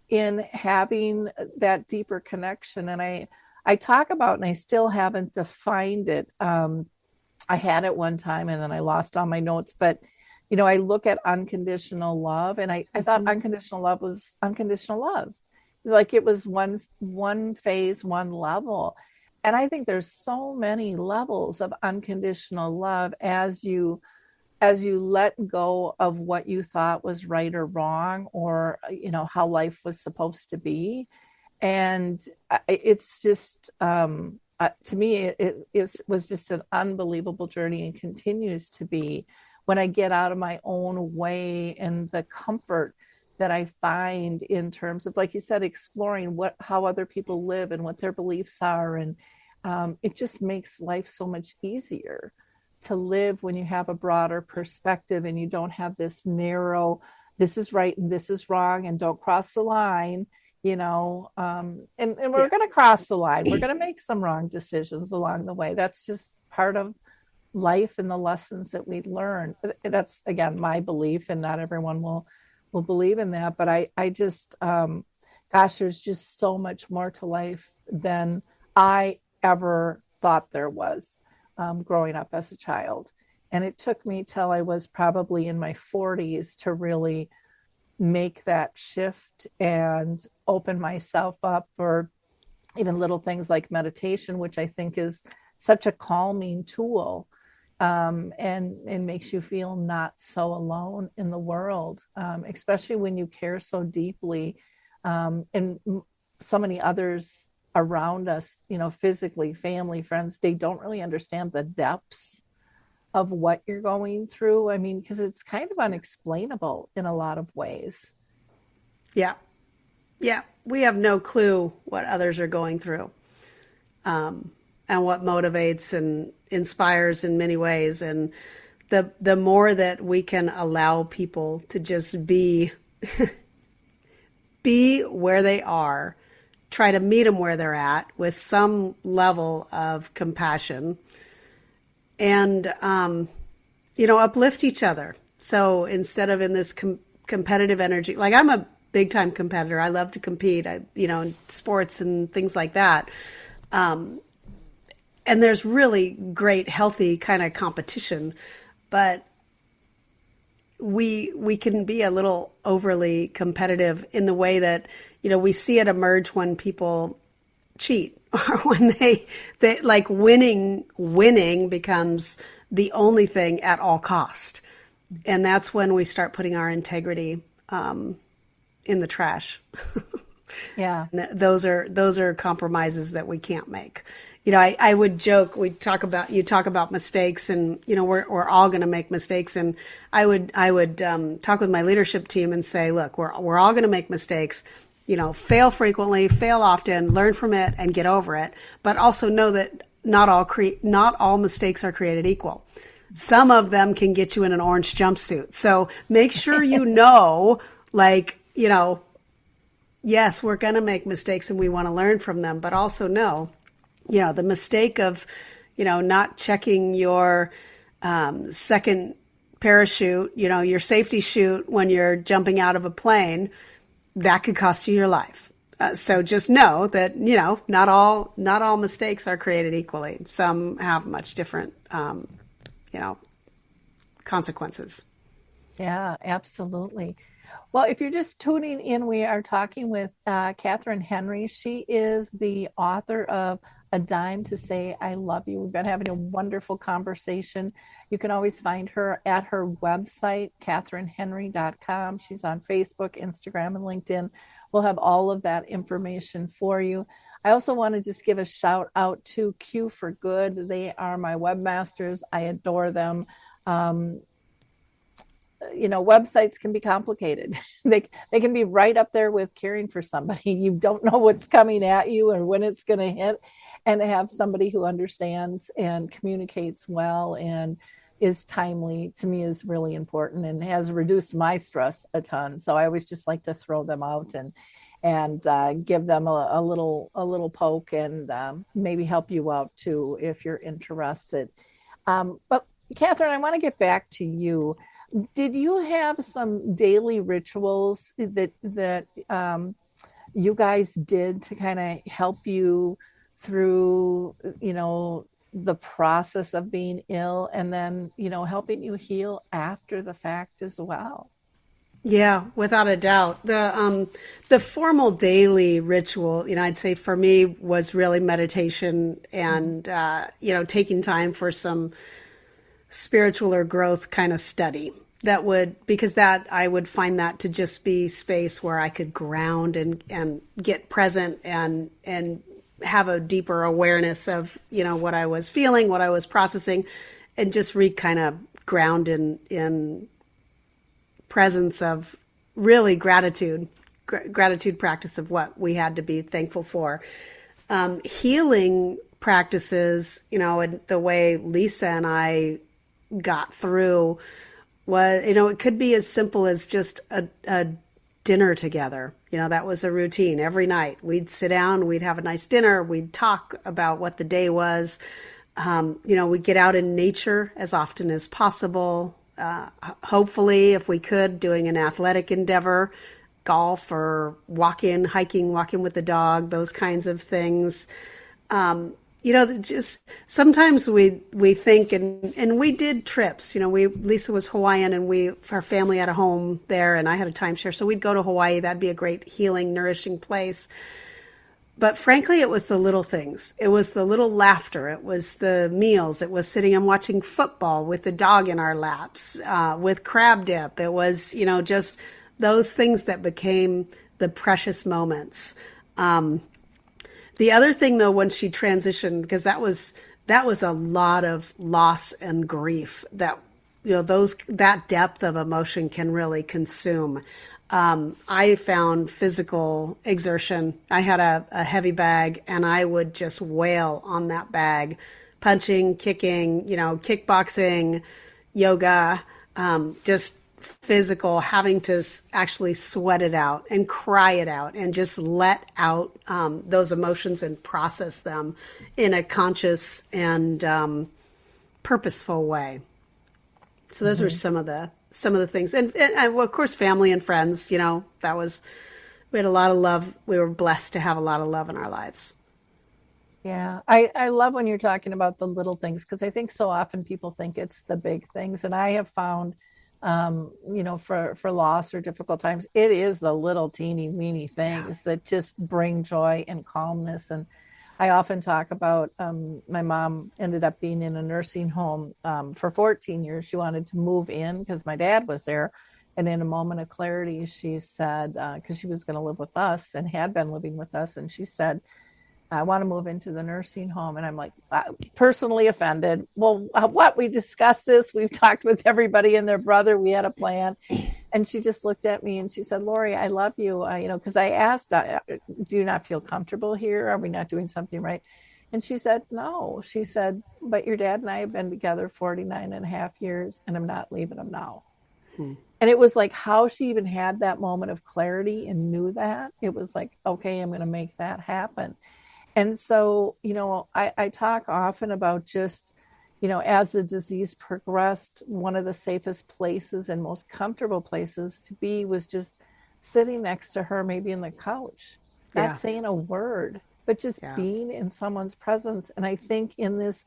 in having that deeper connection. And I talk about, and I still haven't defined it. I had it one time and then I lost all my notes, but I look at unconditional love, and I thought unconditional love was unconditional love. Like it was one phase, one level. And I think there's so many levels of unconditional love as you let go of what you thought was right or wrong, or, how life was supposed to be. And it's just, to me, it was just an unbelievable journey, and continues to be, when I get out of my own way, and the comfort that I find in terms of, like you said, exploring how other people live and what their beliefs are. And it just makes life so much easier to live when you have a broader perspective and you don't have this narrow, this is right and this is wrong and don't cross the line, and we're going to cross the line. We're going to make some wrong decisions along the way. That's just part of life and the lessons that we learn. That's, again, my belief, and not everyone will believe in that. But I just, there's just so much more to life than I ever thought there was, growing up as a child. And it took me till I was probably in my 40s to really make that shift and open myself up, or even little things like meditation, which I think is such a calming tool, and makes you feel not so alone in the world, especially when you care so deeply, and so many others around us, physically, family, friends, they don't really understand the depths of what you're going through. I mean, because it's kind of unexplainable in a lot of ways. Yeah. We have no clue what others are going through, and what motivates and inspires in many ways. And the more that we can allow people to just be where they are, try to meet them where they're at with some level of compassion, and uplift each other. So instead of in this competitive energy, like I'm a big time competitor, I love to compete, in sports and things like that. And there's really great, healthy kind of competition, but we can be a little overly competitive in the way that, we see it emerge when people cheat, or when they like winning becomes the only thing at all cost. And that's when we start putting our integrity in the trash. Yeah. Those are compromises that we can't make. I would joke, you talk about mistakes, and, we're all going to make mistakes. And I would talk with my leadership team and say, look, we're all going to make mistakes, fail frequently, fail often, learn from it and get over it. But also know that not all mistakes are created equal. Some of them can get you in an orange jumpsuit. So make sure yes, we're going to make mistakes and we want to learn from them, but also know, the mistake of, not checking your second parachute, your safety chute when you're jumping out of a plane, that could cost you your life. So just know that, not all mistakes are created equally. Some have much different, consequences. Yeah, absolutely. Well, if you're just tuning in, we are talking with Kathryn Henry. She is the author of A Dime to Say I Love You. We've been having a wonderful conversation. You can always find her at her website, kathrynhenry.com. She's on Facebook, Instagram, and LinkedIn. We'll have all of that information for you. I also want to just give a shout out to Q for Good. They are my webmasters. I adore them. websites can be complicated. They can be right up there with caring for somebody. You don't know what's coming at you or when it's going to hit, and to have somebody who understands and communicates well and is timely, to me, is really important and has reduced my stress a ton. So I always just like to throw them out and give them a little poke, and maybe help you out too if you're interested. But Kathryn, I want to get back to you. Did you have some daily rituals that you guys did to kind of help you through, the process of being ill, and then, helping you heal after the fact as well? Yeah, without a doubt. The formal daily ritual, I'd say for me was really meditation and taking time for some spiritual or growth kind of study. Because I would find that to just be space where I could ground and get present and have a deeper awareness of, what I was feeling, what I was processing, and just kind of ground in presence of really gratitude practice of what we had to be thankful for. Healing practices, and the way Lisa and I got through was, it could be as simple as just a dinner together. That was a routine. Every night we'd sit down, we'd have a nice dinner, we'd talk about what the day was. We'd get out in nature as often as possible. Hopefully, if we could, doing an athletic endeavor, golf or hiking, walking with the dog, those kinds of things. Just sometimes we think, and we did trips. Lisa was Hawaiian, and our family had a home there, and I had a timeshare, so we'd go to Hawaii. That'd be a great healing, nourishing place. But frankly, it was the little things. It was the little laughter. It was the meals. It was sitting and watching football with the dog in our laps, with crab dip. It was, just those things that became the precious moments. The other thing, though, when she transitioned, because that was a lot of loss and grief that, that depth of emotion can really consume. I found physical exertion. I had a heavy bag, and I would just wail on that bag, punching, kicking, kickboxing, yoga, just physical, having to actually sweat it out and cry it out and just let out those emotions and process them in a conscious and purposeful way. So those were some of the things, and well, of course, family and friends. We had a lot of love. We were blessed to have a lot of love in our lives. Yeah, I love when you're talking about the little things, because I think so often people think it's the big things, and I have found, for loss or difficult times, it is the little teeny weeny things that just bring joy and calmness. And I often talk about, my mom ended up being in a nursing home for 14 years. She wanted to move in because my dad was there. And in a moment of clarity, she said, because she was going to live with us and had been living with us, and she said, I want to move into the nursing home. And I'm like, personally offended. Well, what? We discussed this. We've talked with everybody and their brother. We had a plan. And she just looked at me and she said, Lori, I love you. Because I asked, do you not feel comfortable here? Are we not doing something right? And she said, no. She said, but your dad and I have been together 49 and a half years, and I'm not leaving him now. And it was like how she even had that moment of clarity and knew that. It was like, okay, I'm going to make that happen. And so, I talk often about just, as the disease progressed, one of the safest places and most comfortable places to be was just sitting next to her, maybe in the couch, not saying a word, but just being in someone's presence. And I think in this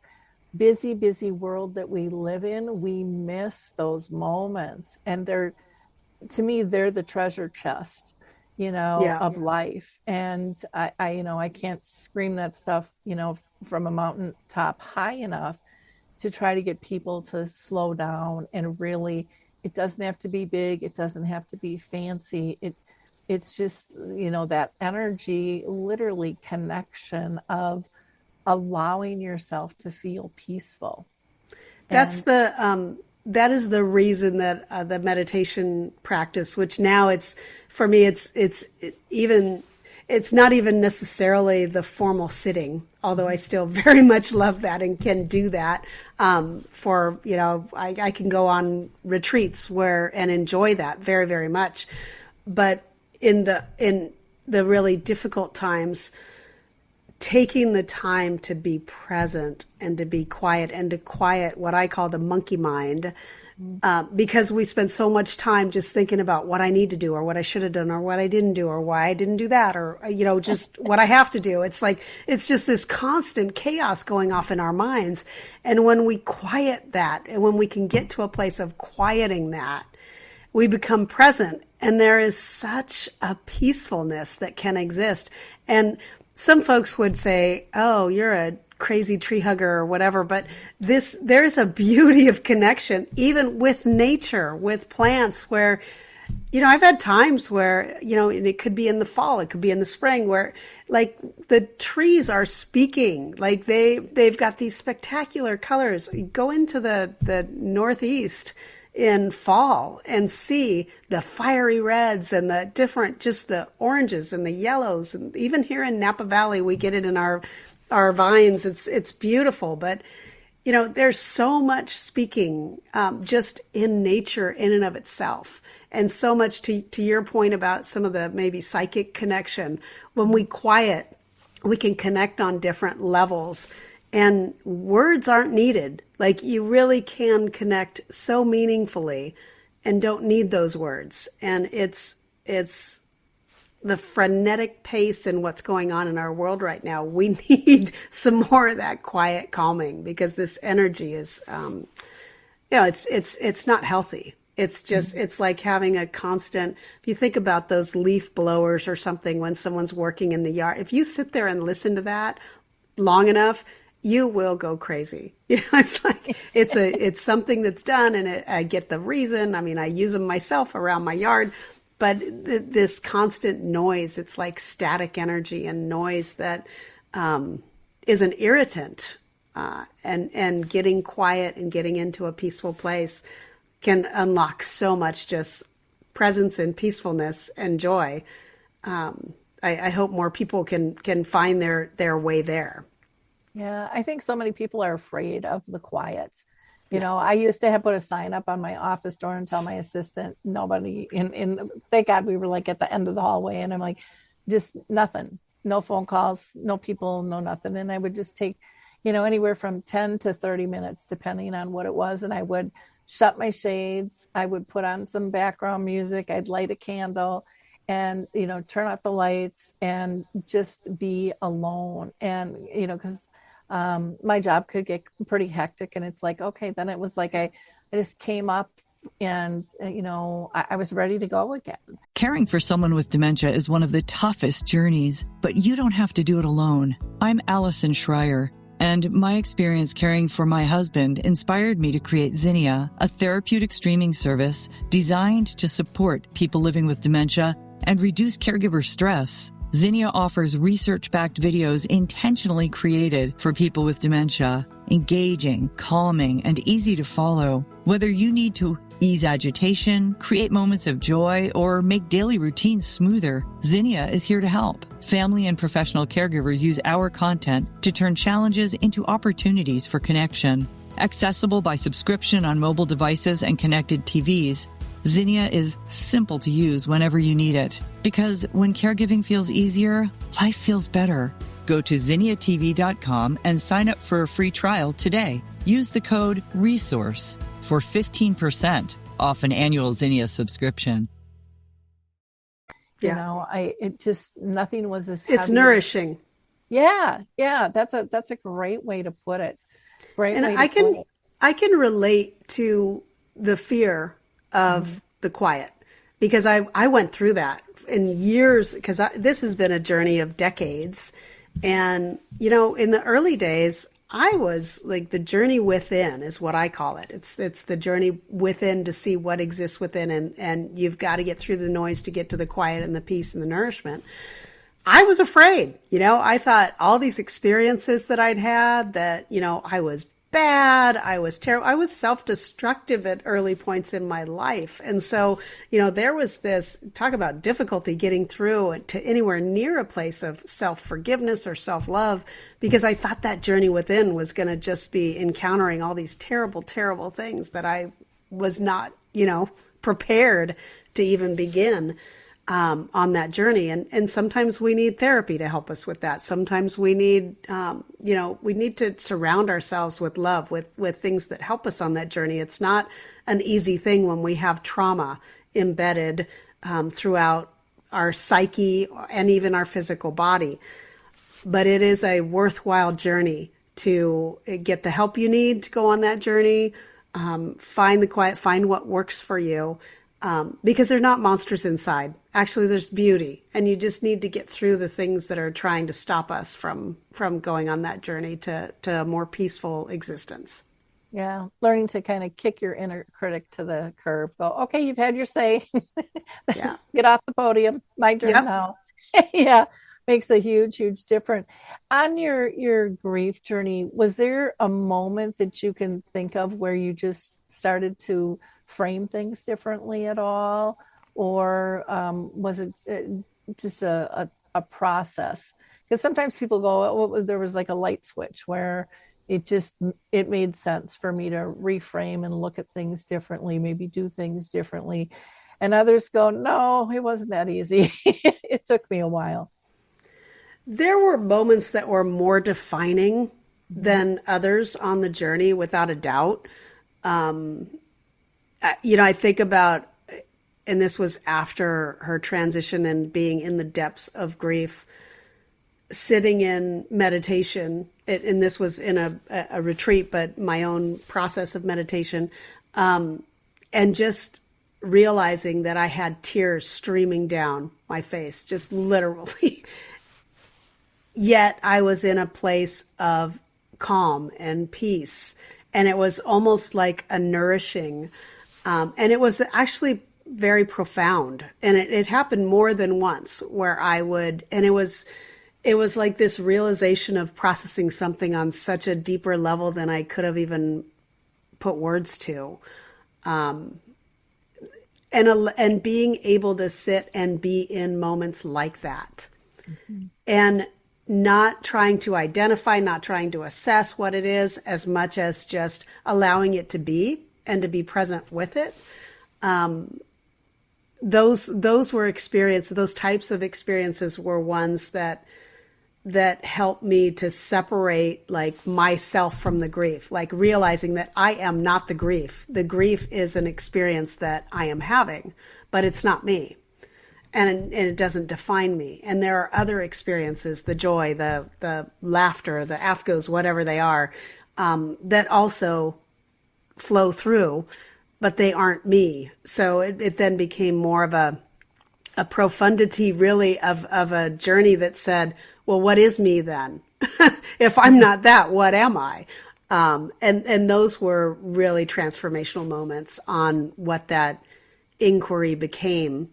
busy, busy world that we live in, we miss those moments. And to me, they're the treasure chest, of life. And I can't scream that stuff, from a mountaintop high enough to try to get people to slow down. And really, it doesn't have to be big. It doesn't have to be fancy. It's just, that energy, literally connection of allowing yourself to feel peaceful. That's the that is the reason that the meditation practice, which now it's, for me, it's not even necessarily the formal sitting, although I still very much love that and can do that. I can go on retreats and enjoy that very, very much. But in the really difficult times, taking the time to be present and to be quiet and to quiet what I call the monkey mind, because we spend so much time just thinking about what I need to do or what I should have done or what I didn't do or why I didn't do that or, just what I have to do. It's just this constant chaos going off in our minds. And when we quiet that, and when we can get to a place of quieting that, we become present. And there is such a peacefulness that can exist. And some folks would say, oh, you're a crazy tree hugger or whatever, but there's a beauty of connection, even with nature, with plants, where, I've had times where, and it could be in the fall, it could be in the spring, where like the trees are speaking, like they've got these spectacular colors. You go into the Northeast in fall and see the fiery reds and the different, just the oranges and the yellows. And even here in Napa Valley, we get it in our vines. It's beautiful, but there's so much speaking just in nature in and of itself. And so much to your point about some of the maybe psychic connection. When we quiet, we can connect on different levels. And words aren't needed. Like, you really can connect so meaningfully and don't need those words. And it's the frenetic pace in what's going on in our world right now. We need some more of that quiet calming, because this energy is, it's not healthy. It's just, it's like having a constant, if you think about those leaf blowers or something when someone's working in the yard, if you sit there and listen to that long enough, you will go crazy. It's like, it's something that's done, and I get the reason. I mean, I use them myself around my yard, but this constant noise, it's like static energy and noise that is an irritant, and getting quiet and getting into a peaceful place can unlock so much just presence and peacefulness and joy. I hope more people can find their way there. Yeah, I think so many people are afraid of the quiet. I used to put a sign up on my office door and tell my assistant, nobody thank God we were like at the end of the hallway, and I'm like, just nothing, no phone calls, no people, no nothing. And I would just take, anywhere from 10 to 30 minutes, depending on what it was. And I would shut my shades. I would put on some background music. I'd light a candle and, turn off the lights and just be alone. And, because my job could get pretty hectic, and it's like, okay, then it was like I just came up and I was ready to go again. Caring for someone with dementia is one of the toughest journeys, but you don't have to do it alone. I'm Allison Schreier, and my experience caring for my husband inspired me to create Zinnia, a therapeutic streaming service designed to support people living with dementia and reduce caregiver stress. Zinnia offers research-backed videos intentionally created for people with dementia, engaging, calming, and easy to follow. Whether you need to ease agitation, create moments of joy, or make daily routines smoother, Zinnia is here to help. Family and professional caregivers use our content to turn challenges into opportunities for connection. Accessible by subscription on mobile devices and connected TVs, Zinnia is simple to use whenever you need it. Because when caregiving feels easier, life feels better. Go to zinniatv.com and sign up for a free trial today. Use the code RESOURCE for 15% off an annual Zinnia subscription. Nothing was as heavy. It's nourishing. Yeah. That's a great way to put it. I can relate to the fear of the quiet, because I went through that in years, because this has been a journey of decades. And, in the early days, I was like, the journey within is what I call it. It's the journey within to see what exists within. And you've got to get through the noise to get to the quiet and the peace and the nourishment. I was afraid, I thought all these experiences that I'd had that, I was bad. I was terrible. I was self-destructive at early points in my life. And so, there was this talk about difficulty getting through to anywhere near a place of self-forgiveness or self-love, because I thought that journey within was going to just be encountering all these terrible, terrible things that I was not, prepared to even begin on that journey. And sometimes we need therapy to help us with that. Sometimes we need, we need to surround ourselves with love, with things that help us on that journey. It's not an easy thing when we have trauma embedded throughout our psyche and even our physical body. But it is a worthwhile journey to get the help you need to go on that journey. Find the quiet, find what works for you. Because they're not monsters inside. Actually, there's beauty, and you just need to get through the things that are trying to stop us from going on that journey to a more peaceful existence. Yeah, learning to kind of kick your inner critic to the curb. Go, okay, you've had your say. Yeah, get off the podium. My turn now. Yeah, makes a huge, huge difference. On your grief journey, was there a moment that you can think of where you just started to frame things differently at all, or was it just a process? Because sometimes people go, oh, there was like a light switch where it made sense for me to reframe and look at things differently, maybe do things differently. And others go, no, it wasn't that easy. It took me a while. There were moments that were more defining than others on the journey, without a doubt. I think about, and this was after her transition and being in the depths of grief, sitting in meditation, and this was in a retreat, but my own process of meditation, and just realizing that I had tears streaming down my face, just literally. Yet I was in a place of calm and peace, and it was almost like a nourishing. And it was actually very profound. And it happened more than once where and it was like this realization of processing something on such a deeper level than I could have even put words to. And being able to sit and be in moments like that. Mm-hmm. And not trying to identify, not trying to assess what it is, as much as just allowing it to be and to be present with it. Those were experiences, those types of experiences were ones that helped me to separate like myself from the grief, like realizing that I am not the grief. The grief is an experience that I am having, but it's not me. And it doesn't define me. And there are other experiences, the joy, the laughter, the AFGOs, whatever they are, that also flow through, but they aren't me. So it then became more of a profundity, really, of a journey that said, well, what is me then? If I'm not that, what am I? And those were really transformational moments on what that inquiry became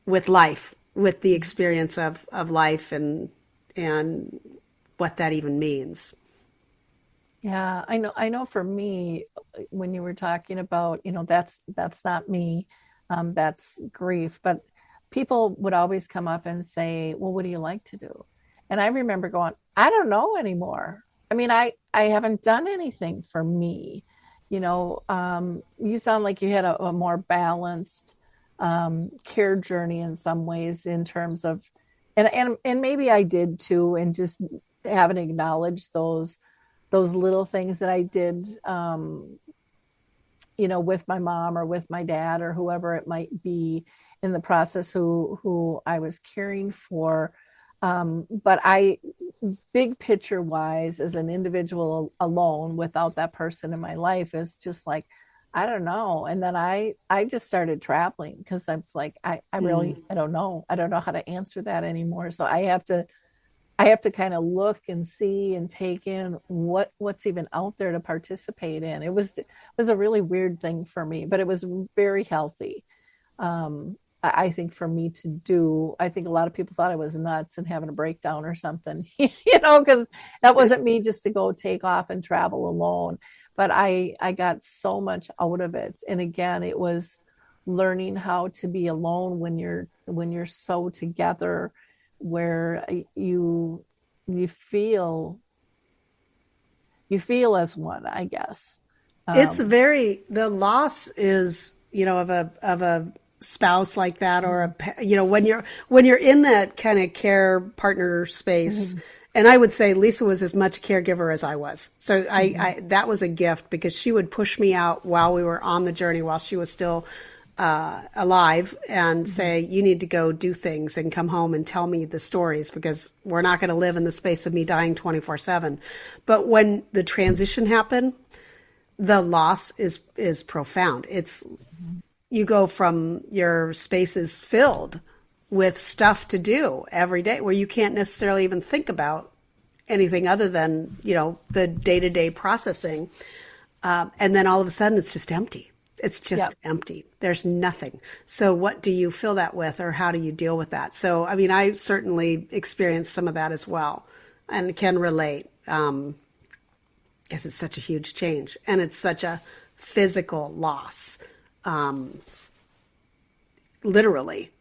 with life, with the experience of life and what that even means. Yeah, I know for me, when you were talking about, that's not me, that's grief, but people would always come up and say, well, what do you like to do? And I remember going, I don't know anymore. I mean, I haven't done anything for me. You sound like you had a more balanced care journey in some ways, in terms of, and maybe I did too, and just haven't acknowledged those little things that I did, with my mom or with my dad or whoever it might be in the process who I was caring for. But big picture wise, as an individual alone, without that person in my life, is just like, I don't know. And then I just started traveling, because I was like, I really, I don't know. I don't know how to answer that anymore. So I have to kind of look and see and take in what's even out there to participate in. It was a really weird thing for me, but it was very healthy. I think for me to do. I think a lot of people thought I was nuts and having a breakdown or something, because that wasn't me just to go take off and travel alone. But I got so much out of it. And again, it was learning how to be alone when you're so together, where you feel as one, I guess. It's the loss is, of a spouse like that, or when you're in that kind of care partner space. Mm-hmm. And I would say Lisa was as much a caregiver as I was. So I that was a gift, because she would push me out while we were on the journey, while she was still alive, and say, you need to go do things and come home and tell me the stories, because we're not going to live in the space of me dying 24/7. But when the transition happened, the loss is profound. You go from your spaces filled with stuff to do every day, where you can't necessarily even think about anything other than, the day-to-day processing. And then all of a sudden it's just empty. It's just empty. There's nothing. So what do you fill that with, or how do you deal with that? So, I mean, I certainly experienced some of that as well, and can relate. Because it's such a huge change, and it's such a physical loss. Literally.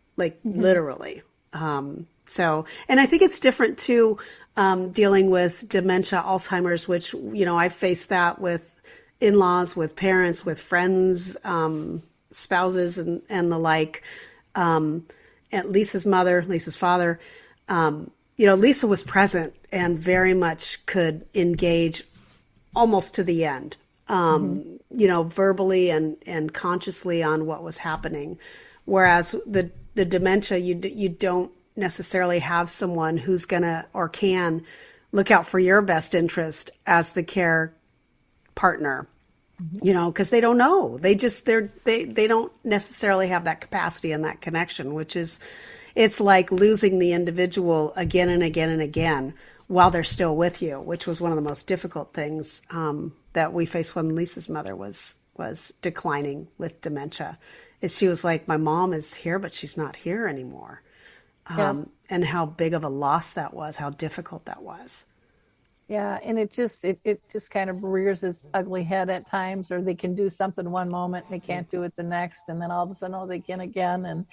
So, and I think it's different too, dealing with dementia, Alzheimer's, which, I faced that with in-laws, with parents, with friends, spouses, and the like. At Lisa's father, Lisa was present and very much could engage almost to the end, verbally and consciously on what was happening. Whereas the dementia, you don't necessarily have someone who's gonna or can look out for your best interest as the care partner, because they don't know. They don't necessarily have that capacity and that connection, it's like losing the individual again and again and again while they're still with you, which was one of the most difficult things that we faced when Lisa's mother was declining with dementia. Is she was like, my mom is here, but she's not here anymore. And how big of a loss that was, how difficult that was. Yeah, and it just kind of rears its ugly head at times, or they can do something one moment and they can't do it the next, and then all of a sudden, they can again, and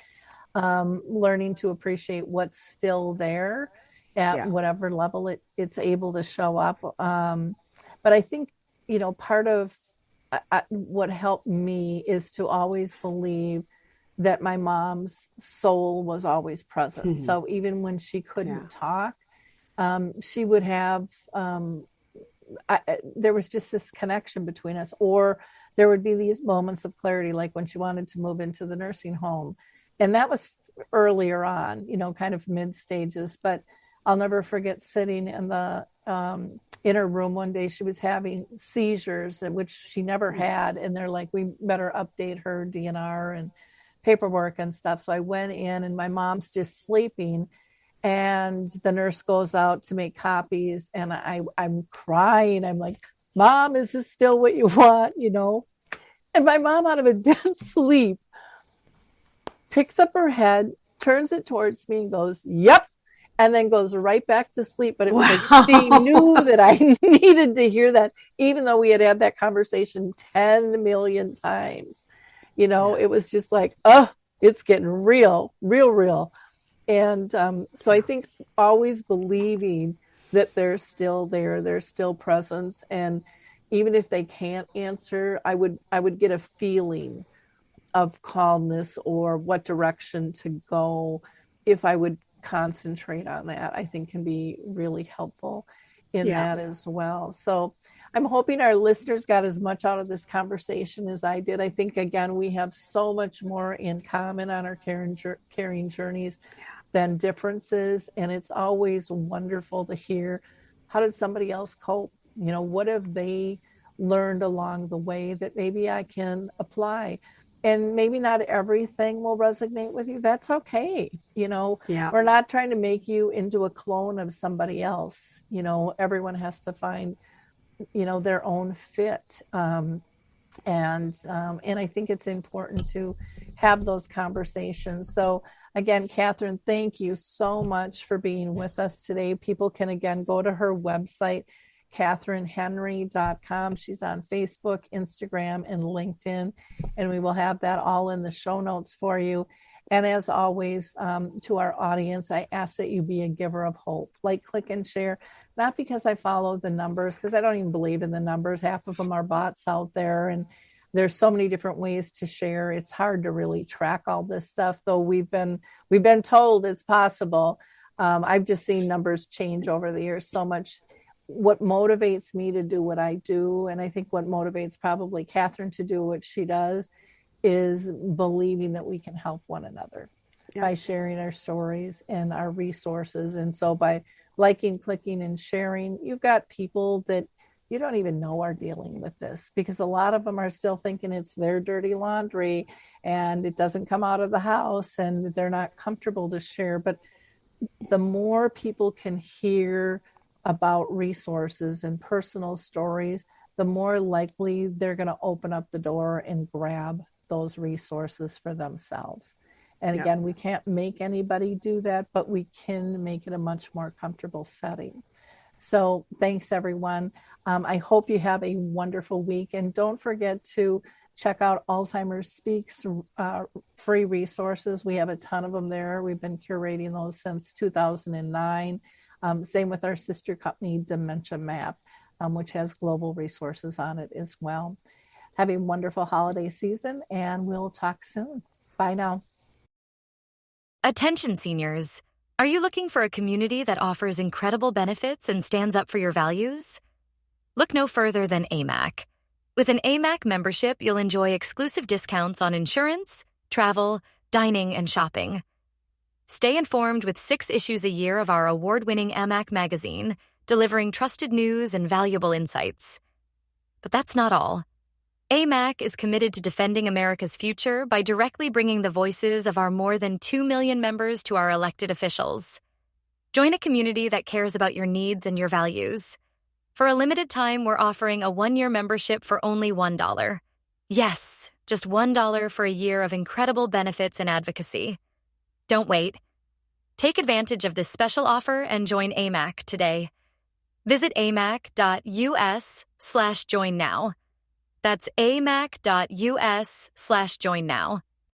learning to appreciate what's still there at whatever level it's able to show up. But I think, part of what helped me is to always believe that my mom's soul was always present. Mm-hmm. So even when she couldn't talk, she would have, there was just this connection between us, or there would be these moments of clarity, like when she wanted to move into the nursing home. And that was earlier on, kind of mid stages, but I'll never forget sitting in the in her room one day. She was having seizures, which she never had, and they're like, we better update her DNR and paperwork and stuff. So I went in, and my mom's just sleeping, and the nurse goes out to make copies, and I'm crying. I'm like, Mom, is this still what you want? And my mom, out of a dead sleep, picks up her head, turns it towards me, and goes, yep. And then goes right back to sleep. But it was like she knew that I needed to hear that, even though we had that conversation 10 million times. It was just like, it's getting real. And so I think always believing that they're still there, they're still present. And even if they can't answer, I would get a feeling of calmness or what direction to go if I would concentrate on that. I think can be really helpful in that as well. So I'm hoping our listeners got as much out of this conversation as I did. I think, again, we have so much more in common on our caring journeys than differences. And it's always wonderful to hear, how did somebody else cope? What have they learned along the way that maybe I can apply? And maybe not everything will resonate with you. That's okay. We're not trying to make you into a clone of somebody else. Everyone has to find, their own fit. And I think it's important to have those conversations. So again, Kathryn, thank you so much for being with us today. People can, again, go to her website, kathrynhenry.com. She's on Facebook, Instagram, and LinkedIn, and we will have that all in the show notes for you. And as always, to our audience, I ask that you be a giver of hope. Like, click, and share. Not because I follow the numbers, because I don't even believe in the numbers. Half of them are bots out there, and there's so many different ways to share. It's hard to really track all this stuff, though we've been told it's possible. I've just seen numbers change over the years so much. What motivates me to do what I do, and I think what motivates probably Kathryn to do what she does, is believing that we can help one another by sharing our stories and our resources. And so by liking, clicking, and sharing, you've got people that you don't even know are dealing with this, because a lot of them are still thinking it's their dirty laundry and it doesn't come out of the house and they're not comfortable to share. But the more people can hear about resources and personal stories, the more likely they're going to open up the door and grab those resources for themselves. And again, we can't make anybody do that, but we can make it a much more comfortable setting. So thanks, everyone. I hope you have a wonderful week. And don't forget to check out Alzheimer's Speaks free resources. We have a ton of them there. We've been curating those since 2009. Same with our sister company, Dementia Map, which has global resources on it as well. Have a wonderful holiday season, and we'll talk soon. Bye now. Attention seniors. Are you looking for a community that offers incredible benefits and stands up for your values? Look no further than AMAC. With an AMAC membership, you'll enjoy exclusive discounts on insurance, travel, dining, and shopping. Stay informed with 6 issues a year of our award-winning AMAC magazine, delivering trusted news and valuable insights. But that's not all. AMAC is committed to defending America's future by directly bringing the voices of our more than 2 million members to our elected officials. Join a community that cares about your needs and your values. For a limited time, we're offering a 1-year membership for only $1. Yes, just $1 for a year of incredible benefits and advocacy. Don't wait. Take advantage of this special offer and join AMAC today. Visit amac.us/join now. That's amac.us/join now.